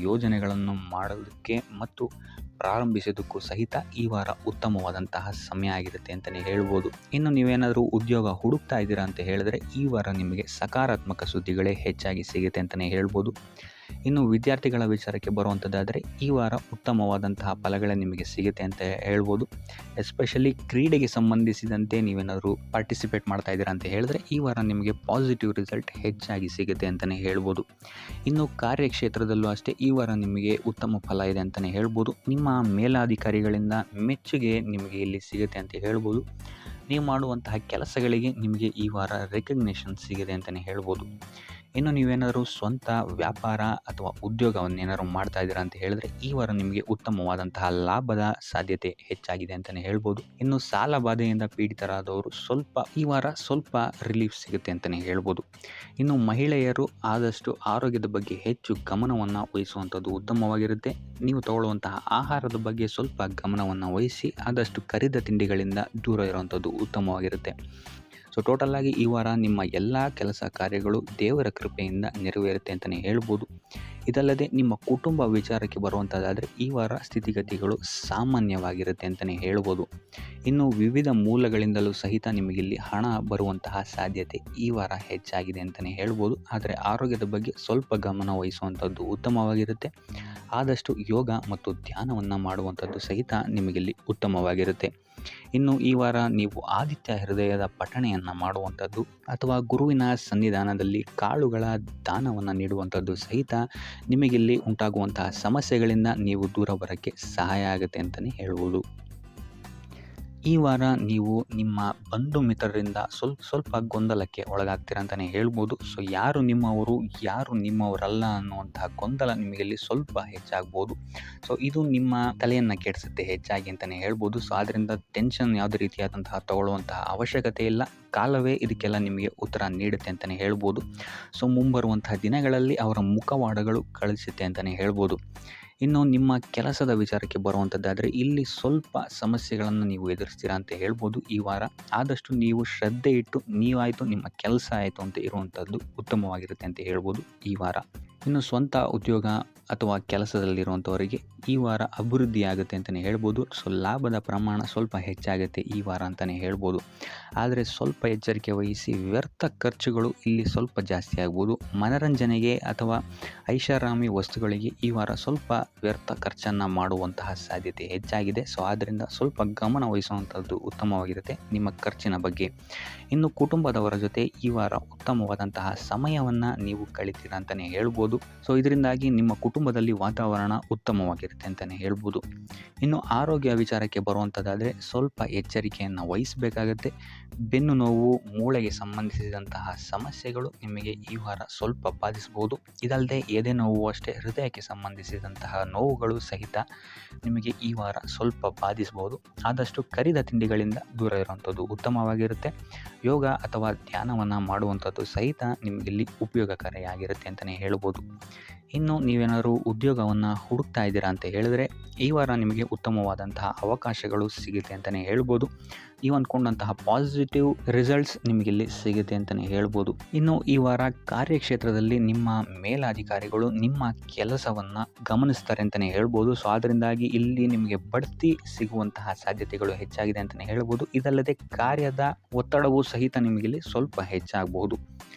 ಯೋಜನೆಗಳನ್ನು ಮಾಡೋದಕ್ಕೆ ಮತ್ತು ಪ್ರಾರಂಭಿಸೋದಕ್ಕೂ ಸಹಿತ ಈ ವಾರ ಉತ್ತಮವಾದಂತಹ ಸಮಯ ಆಗಿರುತ್ತೆ ಅಂತಲೇ ಹೇಳ್ಬೋದು. ಇನ್ನು ನೀವೇನಾದರೂ ಉದ್ಯೋಗ ಹುಡುಕ್ತಾ ಇದ್ದೀರಾ ಅಂತ ಹೇಳಿದ್ರೆ ಈ ವಾರ ನಿಮಗೆ ಸಕಾರಾತ್ಮಕ ಸುದ್ದಿಗಳೇ ಹೆಚ್ಚಾಗಿ ಸಿಗುತ್ತೆ ಅಂತಲೇ ಹೇಳ್ಬೋದು. ಇನ್ನು ವಿದ್ಯಾರ್ಥಿಗಳ ವಿಚಾರಕ್ಕೆ ಬರುವಂಥದ್ದಾದರೆ ಈ ವಾರ ಉತ್ತಮವಾದಂತಹ ಫಲಗಳೇ ನಿಮಗೆ ಸಿಗುತ್ತೆ ಅಂತ ಹೇಳ್ಬೋದು. ಎಸ್ಪೆಷಲಿ ಕ್ರೀಡೆಗೆ ಸಂಬಂಧಿಸಿದಂತೆ ನೀವೇನಾದರೂ ಪಾರ್ಟಿಸಿಪೇಟ್ ಮಾಡ್ತಾ ಇದ್ದೀರಾ ಅಂತ ಹೇಳಿದ್ರೆ ಈ ವಾರ ನಿಮಗೆ ಪಾಸಿಟಿವ್ ರಿಸಲ್ಟ್ ಹೆಚ್ಚಾಗಿ ಸಿಗುತ್ತೆ ಅಂತಲೇ ಹೇಳ್ಬೋದು. ಇನ್ನು ಕಾರ್ಯಕ್ಷೇತ್ರದಲ್ಲೂ ಅಷ್ಟೇ ಈ ವಾರ ನಿಮಗೆ ಉತ್ತಮ ಫಲ ಇದೆ ಅಂತಲೇ ಹೇಳ್ಬೋದು. ನಿಮ್ಮ ಮೇಲಾಧಿಕಾರಿಗಳಿಂದ ಮೆಚ್ಚುಗೆ ನಿಮಗೆ ಇಲ್ಲಿ ಸಿಗುತ್ತೆ ಅಂತ ಹೇಳ್ಬೋದು. ನೀವು ಮಾಡುವಂತಹ ಕೆಲಸಗಳಿಗೆ ನಿಮಗೆ ಈ ವಾರ ರೆಕಗ್ನೇಷನ್ ಸಿಗಿದೆ ಅಂತಲೇ ಹೇಳ್ಬೋದು. ಇನ್ನು ನೀವೇನಾದರೂ ಸ್ವಂತ ವ್ಯಾಪಾರ ಅಥವಾ ಉದ್ಯೋಗವನ್ನೇನಾದ್ರು ಮಾಡ್ತಾ ಇದ್ದೀರಾ ಅಂತ ಹೇಳಿದ್ರೆ ಈ ವಾರ ನಿಮಗೆ ಉತ್ತಮವಾದಂತಹ ಲಾಭದ ಸಾಧ್ಯತೆ ಹೆಚ್ಚಾಗಿದೆ ಅಂತಲೇ ಹೇಳ್ಬೋದು. ಇನ್ನು ಸಾಲ ಬಾಧೆಯಿಂದ ಪೀಡಿತರಾದವರು ಈ ವಾರ ಸ್ವಲ್ಪ ರಿಲೀಫ್ ಸಿಗುತ್ತೆ ಅಂತಲೇ ಹೇಳ್ಬೋದು. ಇನ್ನು ಮಹಿಳೆಯರು ಆದಷ್ಟು ಆರೋಗ್ಯದ ಬಗ್ಗೆ ಹೆಚ್ಚು ಗಮನವನ್ನು ವಹಿಸುವಂಥದ್ದು ಉತ್ತಮವಾಗಿರುತ್ತೆ. ನೀವು ತಗೊಳ್ಳುವಂತಹ ಆಹಾರದ ಬಗ್ಗೆ ಸ್ವಲ್ಪ ಗಮನವನ್ನು ವಹಿಸಿ ಆದಷ್ಟು ಕರಿದ ತಿಂಡಿಗಳಿಂದ ದೂರ ಇರುವಂಥದ್ದು ಉತ್ತಮವಾಗಿರುತ್ತೆ. ಸೊ ಟೋಟಲಾಗಿ ಈ ವಾರ ನಿಮ್ಮ ಎಲ್ಲ ಕೆಲಸ ಕಾರ್ಯಗಳು ದೇವರ ಕೃಪೆಯಿಂದ ನೆರವೇರುತ್ತೆ ಅಂತಲೇ ಹೇಳ್ಬೋದು. ಇದಲ್ಲದೆ ನಿಮ್ಮ ಕುಟುಂಬ ವಿಚಾರಕ್ಕೆ ಬರುವಂಥದ್ದಾದರೆ ಈ ವಾರ ಸ್ಥಿತಿಗತಿಗಳು ಸಾಮಾನ್ಯವಾಗಿರುತ್ತೆ ಅಂತಲೇ ಹೇಳ್ಬೋದು. ಇನ್ನು ವಿವಿಧ ಮೂಲಗಳಿಂದಲೂ ಸಹಿತ ನಿಮಗಿಲ್ಲಿ ಹಣ ಬರುವಂತಹ ಸಾಧ್ಯತೆ ಈ ವಾರ ಹೆಚ್ಚಾಗಿದೆ ಅಂತಲೇ ಹೇಳ್ಬೋದು. ಆದರೆ ಆರೋಗ್ಯದ ಬಗ್ಗೆ ಸ್ವಲ್ಪ ಗಮನ ವಹಿಸುವಂಥದ್ದು ಉತ್ತಮವಾಗಿರುತ್ತೆ. ಆದಷ್ಟು ಯೋಗ ಮತ್ತು ಧ್ಯಾನವನ್ನು ಮಾಡುವಂಥದ್ದು ಸಹಿತ ನಿಮಗಿಲ್ಲಿ ಉತ್ತಮವಾಗಿರುತ್ತೆ. ಇನ್ನು ಈ ವಾರ ನೀವು ಆದಿತ್ಯ ಹೃದಯದ ಪಠಣೆಯನ್ನು ಮಾಡುವಂಥದ್ದು ಅಥವಾ ಗುರುವಿನ ಸನ್ನಿಧಾನದಲ್ಲಿ ಕಾಳುಗಳ ದಾನವನ್ನು ನೀಡುವಂಥದ್ದು ಸಹಿತ ನಿಮಗಿಲ್ಲಿ ಉಂಟಾಗುವಂತಹ ಸಮಸ್ಯೆಗಳಿಂದ ನೀವು ದೂರ ಬರೋಕ್ಕೆ ಸಹಾಯ ಆಗುತ್ತೆ ಅಂತಲೇ ಹೇಳ್ಬೋದು. ಈ ವಾರ ನೀವು ನಿಮ್ಮ ಬಂಧು ಮಿತ್ರರಿಂದ ಸ್ವಲ್ಪ ಗೊಂದಲಕ್ಕೆ ಒಳಗಾಗ್ತೀರ ಅಂತಲೇ ಹೇಳ್ಬೋದು. ಸೊ ಯಾರು ನಿಮ್ಮವರು ಯಾರು ನಿಮ್ಮವರಲ್ಲ ಅನ್ನುವಂತಹ ಗೊಂದಲ ನಿಮಗಿಲ್ಲಿ ಸ್ವಲ್ಪ ಹೆಚ್ಚಾಗ್ಬೋದು. ಸೊ ಇದು ನಿಮ್ಮ ತಲೆಯನ್ನು ಕೆಡಿಸುತ್ತೆ ಹೆಚ್ಚಾಗಿ ಅಂತಲೇ ಹೇಳ್ಬೋದು. ಸೊ ಆದ್ದರಿಂದ ಟೆನ್ಷನ್ ಯಾವುದೇ ರೀತಿಯಾದಂತಹ ತಗೊಳ್ಳುವಂತಹ ಅವಶ್ಯಕತೆ ಇಲ್ಲ. ಕಾಲವೇ ಇದಕ್ಕೆಲ್ಲ ನಿಮಗೆ ಉತ್ತರ ನೀಡುತ್ತೆ ಅಂತಲೇ ಹೇಳ್ಬೋದು. ಸೊ ಮುಂಬರುವಂತಹ ದಿನಗಳಲ್ಲಿ ಅವರ ಮುಖವಾಡಗಳು ಕಳಿಸುತ್ತೆ ಅಂತಲೇ ಹೇಳ್ಬೋದು. ಇನ್ನು ನಿಮ್ಮ ಕೆಲಸದ ವಿಚಾರಕ್ಕೆ ಬರುವಂಥದ್ದಾದರೆ ಇಲ್ಲಿ ಸ್ವಲ್ಪ ಸಮಸ್ಯೆಗಳನ್ನು ನೀವು ಎದುರಿಸ್ತೀರಾ ಅಂತ ಹೇಳ್ಬೋದು ಈ ವಾರ. ಆದಷ್ಟು ನೀವು ಶ್ರದ್ಧೆ ಇಟ್ಟು ನೀವಾಯಿತು ನಿಮ್ಮ ಕೆಲಸ ಆಯಿತು ಅಂತ ಇರುವಂಥದ್ದು ಉತ್ತಮವಾಗಿರುತ್ತೆ ಅಂತ ಹೇಳ್ಬೋದು ಈ ವಾರ. ಇನ್ನು ಸ್ವಂತ ಉದ್ಯೋಗ ಅಥವಾ ಕೆಲಸದಲ್ಲಿರುವಂಥವರಿಗೆ ಈ ವಾರ ಅಭಿವೃದ್ಧಿ ಆಗುತ್ತೆ ಅಂತಲೇ ಹೇಳ್ಬೋದು. ಸೊ ಲಾಭದ ಪ್ರಮಾಣ ಸ್ವಲ್ಪ ಹೆಚ್ಚಾಗುತ್ತೆ ಈ ವಾರ ಅಂತಲೇ ಹೇಳ್ಬೋದು. ಆದರೆ ಸ್ವಲ್ಪ ಎಚ್ಚರಿಕೆ ವಹಿಸಿ, ವ್ಯರ್ಥ ಖರ್ಚುಗಳು ಇಲ್ಲಿ ಸ್ವಲ್ಪ ಜಾಸ್ತಿ ಆಗ್ಬೋದು. ಮನರಂಜನೆಗೆ ಅಥವಾ ಐಷಾರಾಮಿ ವಸ್ತುಗಳಿಗೆ ಈ ವಾರ ಸ್ವಲ್ಪ ವ್ಯರ್ಥ ಖರ್ಚನ್ನು ಮಾಡುವಂತಹ ಸಾಧ್ಯತೆ ಹೆಚ್ಚಾಗಿದೆ. ಸೊ ಆದ್ದರಿಂದ ಸ್ವಲ್ಪ ಗಮನ ವಹಿಸುವಂಥದ್ದು ಉತ್ತಮವಾಗಿರುತ್ತೆ ನಿಮ್ಮ ಖರ್ಚಿನ ಬಗ್ಗೆ. ಇನ್ನು ಕುಟುಂಬದವರ ಜೊತೆ ಈ ವಾರ ಉತ್ತಮವಾದಂತಹ ಸಮಯವನ್ನು ನೀವು ಕಳಿತೀರ ಅಂತಲೇ ಹೇಳ್ಬೋದು. ಸೊ ಇದರಿಂದಾಗಿ ನಿಮ್ಮ ಕುಟುಂಬದಲ್ಲಿ ವಾತಾವರಣ ಉತ್ತಮವಾಗಿರುತ್ತೆ ಅಂತಲೇ ಹೇಳ್ಬೋದು. ಇನ್ನು ಆರೋಗ್ಯ ವಿಚಾರಕ್ಕೆ ಬರುವಂಥದ್ದಾದರೆ ಸ್ವಲ್ಪ ಎಚ್ಚರಿಕೆಯನ್ನು ವಹಿಸಬೇಕಾಗತ್ತೆ. ಬೆನ್ನು ನೋವು, ಮೂಳೆಗೆ ಸಂಬಂಧಿಸಿದಂತಹ ಸಮಸ್ಯೆಗಳು ನಿಮಗೆ ಈ ವಾರ ಸ್ವಲ್ಪ ಬಾಧಿಸಬಹುದು. ಇದಲ್ಲದೆ ಎದೆ ನೋವು ಅಷ್ಟೇ, ಹೃದಯಕ್ಕೆ ಸಂಬಂಧಿಸಿದಂತಹ ನೋವುಗಳು ಸಹಿತ ನಿಮಗೆ ಈ ವಾರ ಸ್ವಲ್ಪ ಬಾಧಿಸಬಹುದು. ಆದಷ್ಟು ಕರಿದ ತಿಂಡಿಗಳಿಂದ ದೂರ ಇರುವಂಥದ್ದು ಉತ್ತಮವಾಗಿರುತ್ತೆ. ಯೋಗ ಅಥವಾ ಧ್ಯಾನವನ್ನು ಮಾಡುವಂಥದ್ದು ಸಹಿತ ನಿಮಗಿಲ್ಲಿ ಉಪಯೋಗಕಾರಿಯಾಗಿರುತ್ತೆ ಅಂತಲೇ ಹೇಳ್ಬೋದು. ಇನ್ನು ನೀವೇನಾದರೂ ಉದ್ಯೋಗವನ್ನು ಹುಡುಕ್ತಾ ಇದ್ದೀರಾ ಅಂತ ಹೇಳಿದ್ರೆ ಈ ವಾರ ನಿಮಗೆ ಉತ್ತಮವಾದಂತಹ ಅವಕಾಶಗಳು ಸಿಗುತ್ತೆ ಅಂತಲೇ ಹೇಳ್ಬೋದು. ನೀವು ಅಂದ್ಕೊಂಡಂತಹ ಪಾಸಿಟಿವ್ ರಿಸಲ್ಟ್ಸ್ ನಿಮಗಿಲ್ಲಿ ಸಿಗುತ್ತೆ ಅಂತಲೇ ಹೇಳ್ಬೋದು. ಇನ್ನು ಈ ವಾರ ಕಾರ್ಯಕ್ಷೇತ್ರದಲ್ಲಿ ನಿಮ್ಮ ಮೇಲಾಧಿಕಾರಿಗಳು ನಿಮ್ಮ ಕೆಲಸವನ್ನು ಗಮನಿಸ್ತಾರೆ ಅಂತಲೇ ಹೇಳ್ಬೋದು. ಸೊ ಅದರಿಂದಾಗಿ ಇಲ್ಲಿ ನಿಮಗೆ ಬಡ್ತಿ ಸಿಗುವಂತಹ ಸಾಧ್ಯತೆಗಳು ಹೆಚ್ಚಾಗಿದೆ ಅಂತಲೇ ಹೇಳ್ಬೋದು. ಇದಲ್ಲದೆ ಕಾರ್ಯದ ಒತ್ತಡವೂ ಸಹಿತ ನಿಮಗಿಲ್ಲಿ ಸ್ವಲ್ಪ ಹೆಚ್ಚಾಗಬಹುದು.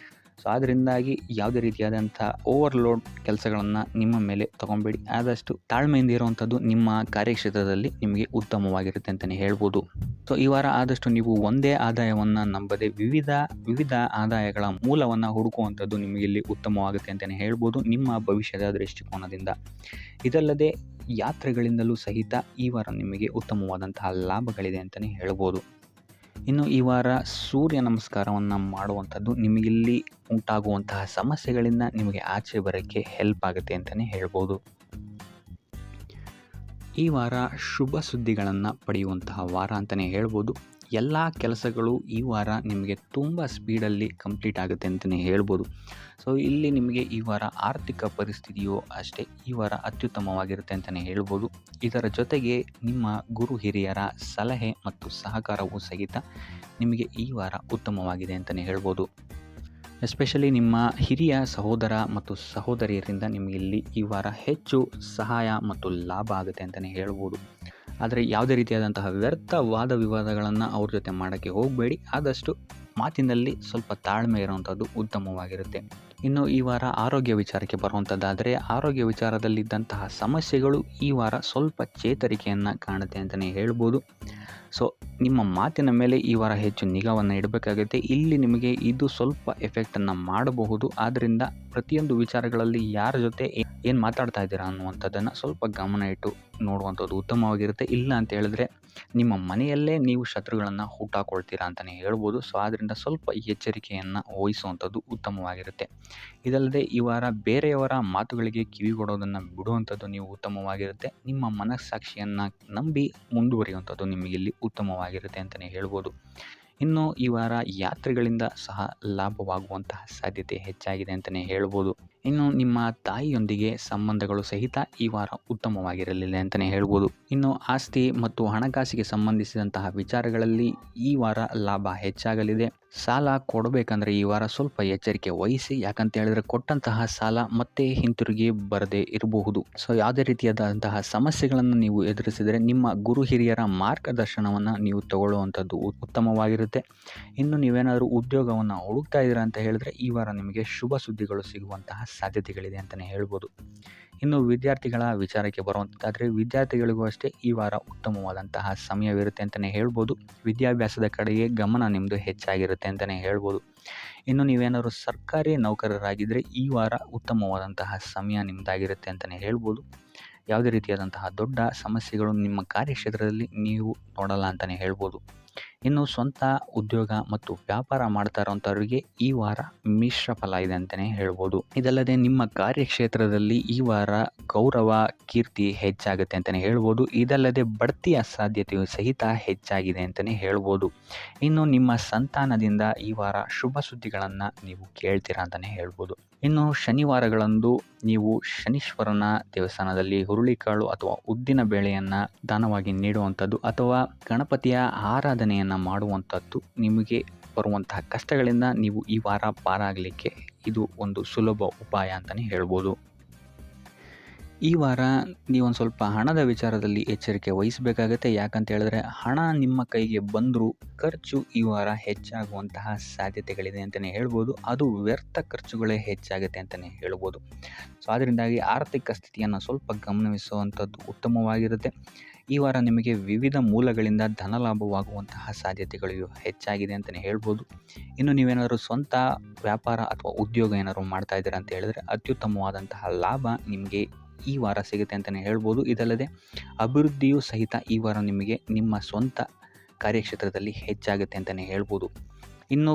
ಸೊ ಅದರಿಂದಾಗಿ ಯಾವುದೇ ರೀತಿಯಾದಂಥ ಓವರ್ಲೋಡ್ ಕೆಲಸಗಳನ್ನು ನಿಮ್ಮ ಮೇಲೆ ತೊಗೊಬೇಡಿ. ಆದಷ್ಟು ತಾಳ್ಮೆಯಿಂದ ಇರುವಂಥದ್ದು ನಿಮ್ಮ ಕಾರ್ಯಕ್ಷೇತ್ರದಲ್ಲಿ ನಿಮಗೆ ಉತ್ತಮವಾಗಿರುತ್ತೆ ಅಂತಲೇ ಹೇಳ್ಬೋದು. ಸೊ ಈ ವಾರ ಆದಷ್ಟು ನೀವು ಒಂದೇ ಆದಾಯವನ್ನು ನಂಬದೆ ವಿವಿಧ ಆದಾಯಗಳ ಮೂಲವನ್ನು ಹುಡುಕುವಂಥದ್ದು ನಿಮಗಿಲ್ಲಿ ಉತ್ತಮವಾಗುತ್ತೆ ಅಂತಲೇ ಹೇಳ್ಬೋದು ನಿಮ್ಮ ಭವಿಷ್ಯದ ದೃಷ್ಟಿಕೋನದಿಂದ. ಇದಲ್ಲದೆ ಯಾತ್ರೆಗಳಿಂದಲೂ ಸಹಿತ ಈ ವಾರ ನಿಮಗೆ ಉತ್ತಮವಾದಂತಹ ಲಾಭಗಳಿದೆ ಅಂತಲೇ ಹೇಳ್ಬೋದು. ಇನ್ನು ಈ ವಾರ ಸೂರ್ಯ ನಮಸ್ಕಾರವನ್ನು ಮಾಡುವಂಥದ್ದು ನಿಮಗಿಲ್ಲಿ ಉಂಟಾಗುವಂತಹ ಸಮಸ್ಯೆಗಳಿಂದ ನಿಮಗೆ ಆಚೆ ಬರೋಕ್ಕೆ ಹೆಲ್ಪ್ ಆಗುತ್ತೆ ಅಂತಲೇ ಹೇಳ್ಬೋದು. ಈ ವಾರ ಶುಭ ಸುದ್ದಿಗಳನ್ನು ಪಡೆಯುವಂತಹ ವಾರ ಅಂತಲೇ ಹೇಳ್ಬೋದು. ಎಲ್ಲ ಕೆಲಸಗಳು ಈ ವಾರ ನಿಮಗೆ ತುಂಬ ಸ್ಪೀಡಲ್ಲಿ ಕಂಪ್ಲೀಟ್ ಆಗುತ್ತೆ ಅಂತಲೇ ಹೇಳ್ಬೋದು. ಸೊ ಇಲ್ಲಿ ನಿಮಗೆ ಈ ವಾರ ಆರ್ಥಿಕ ಪರಿಸ್ಥಿತಿಯು ಅಷ್ಟೇ ಈ ವಾರ ಅತ್ಯುತ್ತಮವಾಗಿರುತ್ತೆ ಅಂತಲೇ ಹೇಳ್ಬೋದು. ಇದರ ಜೊತೆಗೆ ನಿಮ್ಮ ಗುರು ಹಿರಿಯರ ಸಲಹೆ ಮತ್ತು ಸಹಕಾರವೂ ಸಹಿತ ನಿಮಗೆ ಈ ವಾರ ಉತ್ತಮವಾಗಿದೆ ಅಂತಲೇ ಹೇಳ್ಬೋದು. ಎಸ್ಪೆಷಲಿ ನಿಮ್ಮ ಹಿರಿಯ ಸಹೋದರ ಮತ್ತು ಸಹೋದರಿಯರಿಂದ ನಿಮಗೆ ಇಲ್ಲಿ ಈ ವಾರ ಹೆಚ್ಚು ಸಹಾಯ ಮತ್ತು ಲಾಭ ಆಗುತ್ತೆ ಅಂತಲೇ ಹೇಳ್ಬೋದು. ಆದರೆ ಯಾವುದೇ ರೀತಿಯಾದಂತಹ ವ್ಯರ್ಥ ವಾದ ವಿವಾದಗಳನ್ನು ಅವ್ರ ಜೊತೆ ಮಾಡೋಕ್ಕೆ ಹೋಗಬೇಡಿ. ಆದಷ್ಟು ಮಾತಿನಲ್ಲಿ ಸ್ವಲ್ಪ ತಾಳ್ಮೆ ಇರುವಂಥದ್ದು ಉತ್ತಮವಾಗಿರುತ್ತೆ. ಇನ್ನು ಈ ವಾರ ಆರೋಗ್ಯ ವಿಚಾರಕ್ಕೆ ಬರುವಂಥದ್ದಾದರೆ ಆರೋಗ್ಯ ವಿಚಾರದಲ್ಲಿದ್ದಂತಹ ಸಮಸ್ಯೆಗಳು ಈ ವಾರ ಸ್ವಲ್ಪ ಚೇತರಿಕೆಯನ್ನು ಕಾಣುತ್ತೆ ಅಂತಲೇ ಹೇಳ್ಬೋದು. ಸೊ ನಿಮ್ಮ ಮಾತಿನ ಮೇಲೆ ಈ ವಾರ ಹೆಚ್ಚು ನಿಗಾವನ್ನು ಇಡಬೇಕಾಗುತ್ತೆ. ಇಲ್ಲಿ ನಿಮಗೆ ಇದು ಸ್ವಲ್ಪ ಎಫೆಕ್ಟನ್ನು ಮಾಡಬಹುದು. ಆದ್ದರಿಂದ ಪ್ರತಿಯೊಂದು ವಿಚಾರಗಳಲ್ಲಿ ಯಾರ ಜೊತೆ ಏನು ಮಾತಾಡ್ತಾ ಇದ್ದೀರಾ ಅನ್ನುವಂಥದ್ದನ್ನು ಸ್ವಲ್ಪ ಗಮನ ಇಟ್ಟು ನೋಡುವಂಥದ್ದು ಉತ್ತಮವಾಗಿರುತ್ತೆ. ಇಲ್ಲ ಅಂತ ಹೇಳಿದ್ರೆ ನಿಮ್ಮ ಮನೆಯಲ್ಲೇ ನೀವು ಶತ್ರುಗಳನ್ನು ಹುಟ್ಟಾಕೊಳ್ತೀರಾ ಅಂತಲೇ ಹೇಳ್ಬೋದು. ಸೊ ಆದ್ದರಿಂದ ಸ್ವಲ್ಪ ಎಚ್ಚರಿಕೆಯನ್ನು ವಹಿಸುವಂಥದ್ದು ಉತ್ತಮವಾಗಿರುತ್ತೆ. ಇದಲ್ಲದೆ ಈ ವಾರ ಬೇರೆಯವರ ಮಾತುಗಳಿಗೆ ಕಿವಿಗೊಡೋದನ್ನು ಬಿಡುವಂಥದ್ದು ನೀವು ಉತ್ತಮವಾಗಿರುತ್ತೆ. ನಿಮ್ಮ ಮನಸ್ಸಾಕ್ಷಿಯನ್ನು ನಂಬಿ ಮುಂದುವರಿಯುವಂಥದ್ದು ನಿಮಗಿಲ್ಲಿ ಉತ್ತಮವಾಗಿರುತ್ತೆ ಅಂತಲೇ ಹೇಳ್ಬೋದು. ಇನ್ನು ಈ ವಾರ ಯಾತ್ರೆಗಳಿಂದ ಸಹ ಲಾಭವಾಗುವಂತಹ ಸಾಧ್ಯತೆ ಹೆಚ್ಚಾಗಿದೆ ಅಂತಲೇ ಹೇಳ್ಬೋದು. ಇನ್ನು ನಿಮ್ಮ ತಾಯಿಯೊಂದಿಗೆ ಸಂಬಂಧಗಳು ಸಹಿತ ಈ ವಾರ ಉತ್ತಮವಾಗಿರಲಿಲ್ಲ ಅಂತಲೇ ಹೇಳ್ಬೋದು. ಇನ್ನು ಆಸ್ತಿ ಮತ್ತು ಹಣಕಾಸಿಗೆ ಸಂಬಂಧಿಸಿದಂತಹ ವಿಚಾರಗಳಲ್ಲಿ ಈ ವಾರ ಲಾಭ ಹೆಚ್ಚಾಗಲಿದೆ. ಸಾಲ ಕೊಡಬೇಕಂದ್ರೆ ಈ ವಾರ ಸ್ವಲ್ಪ ಎಚ್ಚರಿಕೆ ವಹಿಸಿ. ಯಾಕಂತ ಹೇಳಿದ್ರೆ ಕೊಟ್ಟಂತಹ ಸಾಲ ಮತ್ತೆ ಹಿಂತಿರುಗಿ ಬರದೇ ಇರಬಹುದು. ಸೊ ಯಾವುದೇ ರೀತಿಯಾದಂತಹ ಸಮಸ್ಯೆಗಳನ್ನು ನೀವು ಎದುರಿಸಿದರೆ ನಿಮ್ಮ ಗುರು ಹಿರಿಯರ ಮಾರ್ಗದರ್ಶನವನ್ನು ನೀವು ತಗೊಳ್ಳುವಂಥದ್ದು ಉತ್ತಮವಾಗಿರುತ್ತೆ. ಇನ್ನು ನೀವೇನಾದರೂ ಉದ್ಯೋಗವನ್ನು ಹುಡುಕ್ತಾ ಇದ್ದೀರಾ ಅಂತ ಹೇಳಿದ್ರೆ ಈ ವಾರ ನಿಮಗೆ ಶುಭ ಸುದ್ದಿಗಳು ಸಿಗುವಂತಹ ಸಾಧ್ಯತೆಗಳಿದೆ ಅಂತಲೇ ಹೇಳ್ಬೋದು. ಇನ್ನು ವಿದ್ಯಾರ್ಥಿಗಳ ವಿಚಾರಕ್ಕೆ ಬರುವಂತಾದರೆ ವಿದ್ಯಾರ್ಥಿಗಳಿಗೂ ಅಷ್ಟೇ ಈ ವಾರ ಉತ್ತಮವಾದಂತಹ ಸಮಯವಿರುತ್ತೆ ಅಂತಲೇ ಹೇಳ್ಬೋದು. ವಿದ್ಯಾಭ್ಯಾಸದ ಕಡೆಗೆ ಗಮನ ನಿಮ್ಮದು ಹೆಚ್ಚಾಗಿರುತ್ತೆ ಅಂತಲೇ ಹೇಳ್ಬೋದು. ಇನ್ನು ನೀವೇನಾದರೂ ಸರ್ಕಾರಿ ನೌಕರರಾಗಿದ್ದರೆ ಈ ವಾರ ಉತ್ತಮವಾದಂತಹ ಸಮಯ ನಿಮ್ಮದಾಗಿರುತ್ತೆ ಅಂತಲೇ ಹೇಳ್ಬೋದು. ಯಾವುದೇ ರೀತಿಯಾದಂತಹ ದೊಡ್ಡ ಸಮಸ್ಯೆಗಳು ನಿಮ್ಮ ಕಾರ್ಯಕ್ಷೇತ್ರದಲ್ಲಿ ನೀವು ನೋಡಲ್ಲ ಅಂತಲೇ ಹೇಳ್ಬೋದು. ಇನ್ನು ಸ್ವಂತ ಉದ್ಯೋಗ ಮತ್ತು ವ್ಯಾಪಾರ ಮಾಡ್ತಾ ಇರೋಂಥವ್ರಿಗೆ ಈ ವಾರ ಮಿಶ್ರ ಫಲ ಇದೆ ಅಂತಲೇ ಹೇಳ್ಬೋದು. ಇದಲ್ಲದೆ ನಿಮ್ಮ ಕಾರ್ಯಕ್ಷೇತ್ರದಲ್ಲಿ ಈ ವಾರ ಗೌರವ ಕೀರ್ತಿ ಹೆಚ್ಚಾಗುತ್ತೆ ಅಂತಲೇ ಹೇಳ್ಬೋದು. ಇದಲ್ಲದೆ ಬಡ್ತಿಯ ಸಾಧ್ಯತೆಯು ಸಹಿತ ಹೆಚ್ಚಾಗಿದೆ ಅಂತಲೇ ಹೇಳ್ಬೋದು. ಇನ್ನು ನಿಮ್ಮ ಸಂತಾನದಿಂದ ಈ ವಾರ ಶುಭ ಸುದ್ದಿಗಳನ್ನು ನೀವು ಕೇಳ್ತೀರಾ ಅಂತಲೇ ಹೇಳ್ಬೋದು. ಇನ್ನು ಶನಿವಾರಗಳಂದು ನೀವು ಶನೀಶ್ವರನ ದೇವಸ್ಥಾನದಲ್ಲಿ ಹುರುಳಿಕಾಳು ಅಥವಾ ಉದ್ದಿನ ಬೇಳೆಯನ್ನು ದಾನವಾಗಿ ನೀಡುವಂಥದ್ದು ಅಥವಾ ಗಣಪತಿಯ ಆರಾಧನೆಯನ್ನು ಮಾಡುವಂಥದ್ದು ನಿಮಗೆ ಬರುವಂತಹ ಕಷ್ಟಗಳಿಂದ ನೀವು ಈ ವಾರ ಪಾರಾಗಲಿಕ್ಕೆ ಇದು ಒಂದು ಸುಲಭ ಉಪಾಯ ಅಂತಲೇ ಹೇಳ್ಬೋದು. ಈ ವಾರ ನೀವೊಂದು ಸ್ವಲ್ಪ ಹಣದ ವಿಚಾರದಲ್ಲಿ ಎಚ್ಚರಿಕೆ ವಹಿಸಬೇಕಾಗತ್ತೆ. ಯಾಕಂತ ಹೇಳಿದ್ರೆ ಹಣ ನಿಮ್ಮ ಕೈಗೆ ಬಂದರೂ ಖರ್ಚು ಈ ವಾರ ಹೆಚ್ಚಾಗುವಂತಹ ಸಾಧ್ಯತೆಗಳಿದೆ ಅಂತಲೇ ಹೇಳ್ಬೋದು. ಅದು ವ್ಯರ್ಥ ಖರ್ಚುಗಳೇ ಹೆಚ್ಚಾಗುತ್ತೆ ಅಂತಲೇ ಹೇಳ್ಬೋದು. ಸೊ ಅದರಿಂದಾಗಿ ಆರ್ಥಿಕ ಸ್ಥಿತಿಯನ್ನು ಸ್ವಲ್ಪ ಗಮನಿಸುವಂಥದ್ದು ಉತ್ತಮವಾಗಿರುತ್ತೆ. ಈ ವಾರ ನಿಮಗೆ ವಿವಿಧ ಮೂಲಗಳಿಂದ ಧನ ಲಾಭವಾಗುವಂತಹ ಸಾಧ್ಯತೆಗಳು ಹೆಚ್ಚಾಗಿದೆ ಅಂತಲೇ ಹೇಳ್ಬೋದು. ಇನ್ನು ನೀವೇನಾದರೂ ಸ್ವಂತ ವ್ಯಾಪಾರ ಅಥವಾ ಉದ್ಯೋಗ ಏನಾದರೂ ಮಾಡ್ತಾ ಇದ್ದೀರಾ ಅಂತ ಹೇಳಿದ್ರೆ ಅತ್ಯುತ್ತಮವಾದಂತಹ ಲಾಭ ನಿಮಗೆ ಈ ವಾರ ಸಿಗುತ್ತೆ ಅಂತಲೇ ಹೇಳ್ಬೋದು. ಇದಲ್ಲದೆ ಅಭಿವೃದ್ಧಿಯೂ ಸಹಿತ ಈ ವಾರ ನಿಮಗೆ ನಿಮ್ಮ ಸ್ವಂತ ಕಾರ್ಯಕ್ಷೇತ್ರದಲ್ಲಿ ಹೆಚ್ಚಾಗುತ್ತೆ ಅಂತಲೇ ಹೇಳ್ಬೋದು. ಇನ್ನು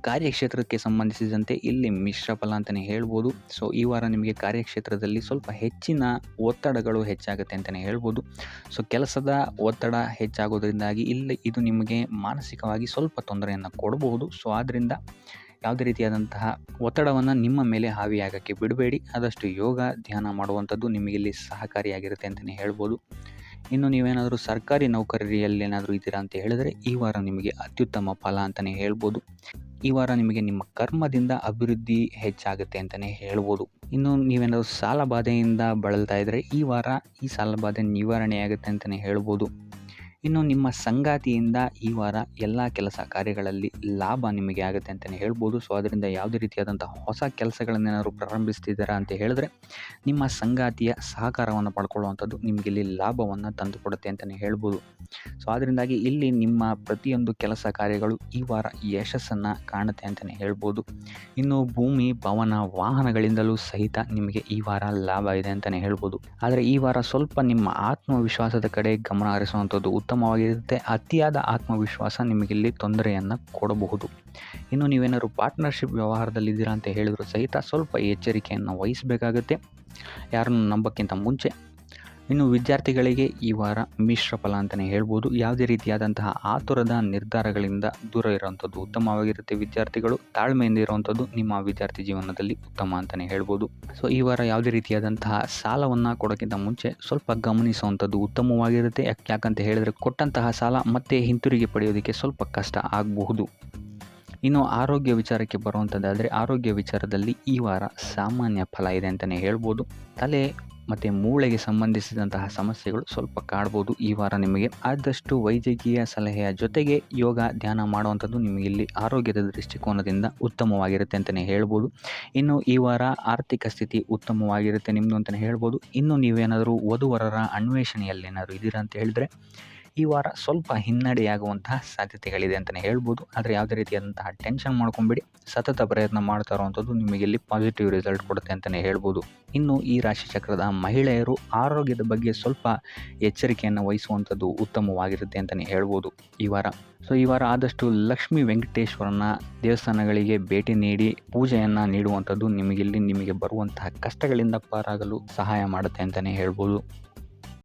ಕಾರ್ಯಕ್ಷೇತ್ರಕ್ಕೆ ಸಂಬಂಧಿಸಿದಂತೆ ಇಲ್ಲಿ ಮಿಶ್ರ ಫಲ ಅಂತಲೇ ಹೇಳ್ಬೋದು. ಸೊ ಈ ವಾರ ನಿಮಗೆ ಕಾರ್ಯಕ್ಷೇತ್ರದಲ್ಲಿ ಸ್ವಲ್ಪ ಹೆಚ್ಚಿನ ಒತ್ತಡಗಳು ಹೆಚ್ಚಾಗುತ್ತೆ ಅಂತಲೇ ಹೇಳ್ಬೋದು. ಸೊ ಕೆಲಸದ ಒತ್ತಡ ಹೆಚ್ಚಾಗೋದ್ರಿಂದಾಗಿ ಇಲ್ಲಿ ಇದು ನಿಮಗೆ ಮಾನಸಿಕವಾಗಿ ಸ್ವಲ್ಪ ತೊಂದರೆಯನ್ನು ಕೊಡಬಹುದು. ಸೊ ಆದ್ದರಿಂದ ಯಾವುದೇ ರೀತಿಯಾದಂತಹ ಒತ್ತಡವನ್ನು ನಿಮ್ಮ ಮೇಲೆ ಹಾವಿಯಾಗಕ್ಕೆ ಬಿಡಬೇಡಿ. ಆದಷ್ಟು ಯೋಗ ಧ್ಯಾನ ಮಾಡುವಂಥದ್ದು ನಿಮಗಿಲ್ಲಿ ಸಹಕಾರಿಯಾಗಿರುತ್ತೆ ಅಂತಲೇ ಹೇಳ್ಬೋದು. ಇನ್ನು ನೀವೇನಾದರೂ ಸರ್ಕಾರಿ ನೌಕರಿಯಲ್ಲೇನಾದರೂ ಇದ್ದೀರಾ ಅಂತ ಹೇಳಿದರೆ ಈ ವಾರ ನಿಮಗೆ ಅತ್ಯುತ್ತಮ ಫಲ ಅಂತಲೇ ಹೇಳ್ಬೋದು. ಈ ವಾರ ನಿಮಗೆ ನಿಮ್ಮ ಕರ್ಮದಿಂದ ಅಭಿವೃದ್ಧಿ ಹೆಚ್ಚಾಗುತ್ತೆ ಅಂತಲೇ ಹೇಳ್ಬೋದು. ಇನ್ನು ನೀವೇನಾದರೂ ಸಾಲ ಬಾಧೆಯಿಂದ ಬಳಲ್ತಾ ಇದ್ದರೆ ಈ ವಾರ ಈ ಸಾಲ ಬಾಧೆ ನಿವಾರಣೆಯಾಗುತ್ತೆ ಅಂತಲೇ ಹೇಳ್ಬೋದು. ಇನ್ನು ನಿಮ್ಮ ಸಂಗಾತಿಯಿಂದ ಈ ವಾರ ಎಲ್ಲ ಕೆಲಸ ಕಾರ್ಯಗಳಲ್ಲಿ ಲಾಭ ನಿಮಗೆ ಆಗುತ್ತೆ ಅಂತಲೇ ಹೇಳ್ಬೋದು. ಸೊ ಅದರಿಂದ ಯಾವುದೇ ರೀತಿಯಾದಂಥ ಹೊಸ ಕೆಲಸಗಳನ್ನೇನಾದ್ರು ಪ್ರಾರಂಭಿಸ್ತಿದ್ದೀರಾ ಅಂತ ಹೇಳಿದ್ರೆ ನಿಮ್ಮ ಸಂಗಾತಿಯ ಸಹಕಾರವನ್ನು ಪಡ್ಕೊಳ್ಳುವಂಥದ್ದು ನಿಮಗೆ ಇಲ್ಲಿ ಲಾಭವನ್ನು ತಂದುಕೊಡುತ್ತೆ ಅಂತಲೇ ಹೇಳ್ಬೋದು. ಸೊ ಅದರಿಂದಾಗಿ ಇಲ್ಲಿ ನಿಮ್ಮ ಪ್ರತಿಯೊಂದು ಕೆಲಸ ಕಾರ್ಯಗಳು ಈ ವಾರ ಯಶಸ್ಸನ್ನು ಕಾಣುತ್ತೆ ಅಂತಲೇ ಹೇಳ್ಬೋದು. ಇನ್ನು ಭೂಮಿ ಭವನ ವಾಹನಗಳಿಂದಲೂ ಸಹಿತ ನಿಮಗೆ ಈ ವಾರ ಲಾಭ ಇದೆ ಅಂತಲೇ ಹೇಳ್ಬೋದು. ಆದರೆ ಈ ವಾರ ಸ್ವಲ್ಪ ನಿಮ್ಮ ಆತ್ಮವಿಶ್ವಾಸದ ಕಡೆ ಗಮನ ಹರಿಸುವಂಥದ್ದು ಉತ್ತಮವಾಗಿರುತ್ತೆ. ಅತಿಯಾದ ಆತ್ಮವಿಶ್ವಾಸ ನಿಮಗಿಲ್ಲಿ ತೊಂದರೆಯನ್ನು ಕೊಡಬಹುದು. ಇನ್ನು ನೀವೇನಾದ್ರು ಪಾರ್ಟ್ನರ್ಶಿಪ್ ವ್ಯವಹಾರದಲ್ಲಿದ್ದೀರಾ ಅಂತ ಹೇಳಿದ್ರು ಸಹಿತ ಸ್ವಲ್ಪ ಎಚ್ಚರಿಕೆಯನ್ನು ವಹಿಸಬೇಕಾಗುತ್ತೆ ಯಾರನ್ನು ನಂಬೋಕ್ಕಿಂತ ಮುಂಚೆ. ಇನ್ನು ವಿದ್ಯಾರ್ಥಿಗಳಿಗೆ ಈ ವಾರ ಮಿಶ್ರ ಫಲ ಅಂತಲೇ ಹೇಳ್ಬೋದು. ಯಾವುದೇ ರೀತಿಯಾದಂತಹ ಆತುರದ ನಿರ್ಧಾರಗಳಿಂದ ದೂರ ಇರುವಂಥದ್ದು ಉತ್ತಮವಾಗಿರುತ್ತೆ. ವಿದ್ಯಾರ್ಥಿಗಳು ತಾಳ್ಮೆಯಿಂದ ಇರುವಂಥದ್ದು ನಿಮ್ಮ ವಿದ್ಯಾರ್ಥಿ ಜೀವನದಲ್ಲಿ ಉತ್ತಮ ಅಂತಲೇ ಹೇಳ್ಬೋದು. ಸೊ ಈ ವಾರ ಯಾವುದೇ ರೀತಿಯಾದಂತಹ ಸಾಲವನ್ನು ಕೊಡೋಕ್ಕಿಂತ ಮುಂಚೆ ಸ್ವಲ್ಪ ಗಮನಿಸುವಂಥದ್ದು ಉತ್ತಮವಾಗಿರುತ್ತೆ. ಯಾಕಂತ ಹೇಳಿದರೆ ಕೊಟ್ಟಂತಹ ಸಾಲ ಮತ್ತೆ ಹಿಂತಿರುಗಿ ಪಡೆಯೋದಕ್ಕೆ ಸ್ವಲ್ಪ ಕಷ್ಟ ಆಗಬಹುದು. ಇನ್ನು ಆರೋಗ್ಯ ವಿಚಾರಕ್ಕೆ ಬರುವಂಥದ್ದಾದರೆ ಆರೋಗ್ಯ ವಿಚಾರದಲ್ಲಿ ಈ ವಾರ ಸಾಮಾನ್ಯ ಫಲ ಇದೆ ಅಂತಲೇ ಹೇಳ್ಬೋದು. ತಲೆ ಮತ್ತು ಮೂಳೆಗೆ ಸಂಬಂಧಿಸಿದಂತಹ ಸಮಸ್ಯೆಗಳು ಸ್ವಲ್ಪ ಕಾಡ್ಬೋದು ಈ ವಾರ ನಿಮಗೆ. ಆದಷ್ಟು ವೈದ್ಯಕೀಯ ಸಲಹೆಯ ಜೊತೆಗೆ ಯೋಗ ಧ್ಯಾನ ಮಾಡುವಂಥದ್ದು ನಿಮಗೆ ಇಲ್ಲಿ ಆರೋಗ್ಯದ ದೃಷ್ಟಿಕೋನದಿಂದ ಉತ್ತಮವಾಗಿರುತ್ತೆ ಅಂತಲೇ ಹೇಳ್ಬೋದು. ಇನ್ನು ಈ ವಾರ ಆರ್ಥಿಕ ಸ್ಥಿತಿ ಉತ್ತಮವಾಗಿರುತ್ತೆ ನಿಮ್ಮದು ಅಂತಲೇ ಹೇಳ್ಬೋದು. ಇನ್ನು ನೀವೇನಾದರೂ ವಧುವರರ ಅನ್ವೇಷಣೆಯಲ್ಲೇನಾದರೂ ಇದ್ದೀರಾ ಅಂತ ಹೇಳಿದ್ರೆ ಈ ವಾರ ಸ್ವಲ್ಪ ಹಿನ್ನಡೆಯಾಗುವಂತಹ ಸಾಧ್ಯತೆಗಳಿದೆ ಅಂತಲೇ ಹೇಳ್ಬೋದು. ಆದರೆ ಯಾವುದೇ ರೀತಿಯಾದಂತಹ ಟೆನ್ಷನ್ ಮಾಡ್ಕೊಂಬಿಡಿ. ಸತತ ಪ್ರಯತ್ನ ಮಾಡ್ತಾ ಇರುವಂಥದ್ದು ನಿಮಗೆ ಇಲ್ಲಿ ಪಾಸಿಟಿವ್ ರಿಸಲ್ಟ್ ಕೊಡುತ್ತೆ ಅಂತಲೇ ಹೇಳ್ಬೋದು. ಇನ್ನು ಈ ರಾಶಿ ಚಕ್ರದ ಮಹಿಳೆಯರು ಆರೋಗ್ಯದ ಬಗ್ಗೆ ಸ್ವಲ್ಪ ಎಚ್ಚರಿಕೆಯನ್ನು ವಹಿಸುವಂಥದ್ದು ಉತ್ತಮವಾಗಿರುತ್ತೆ ಅಂತಲೇ ಹೇಳ್ಬೋದು ಈ ವಾರ. ಸೊ ಈ ವಾರ ಆದಷ್ಟು ಲಕ್ಷ್ಮೀ ವೆಂಕಟೇಶ್ವರನ ದೇವಸ್ಥಾನಗಳಿಗೆ ಭೇಟಿ ನೀಡಿ ಪೂಜೆಯನ್ನು ನೀಡುವಂಥದ್ದು ನಿಮಗೆ ಬರುವಂತಹ ಕಷ್ಟಗಳಿಂದ ಪಾರಾಗಲು ಸಹಾಯ ಮಾಡುತ್ತೆ ಅಂತಲೇ ಹೇಳ್ಬೋದು.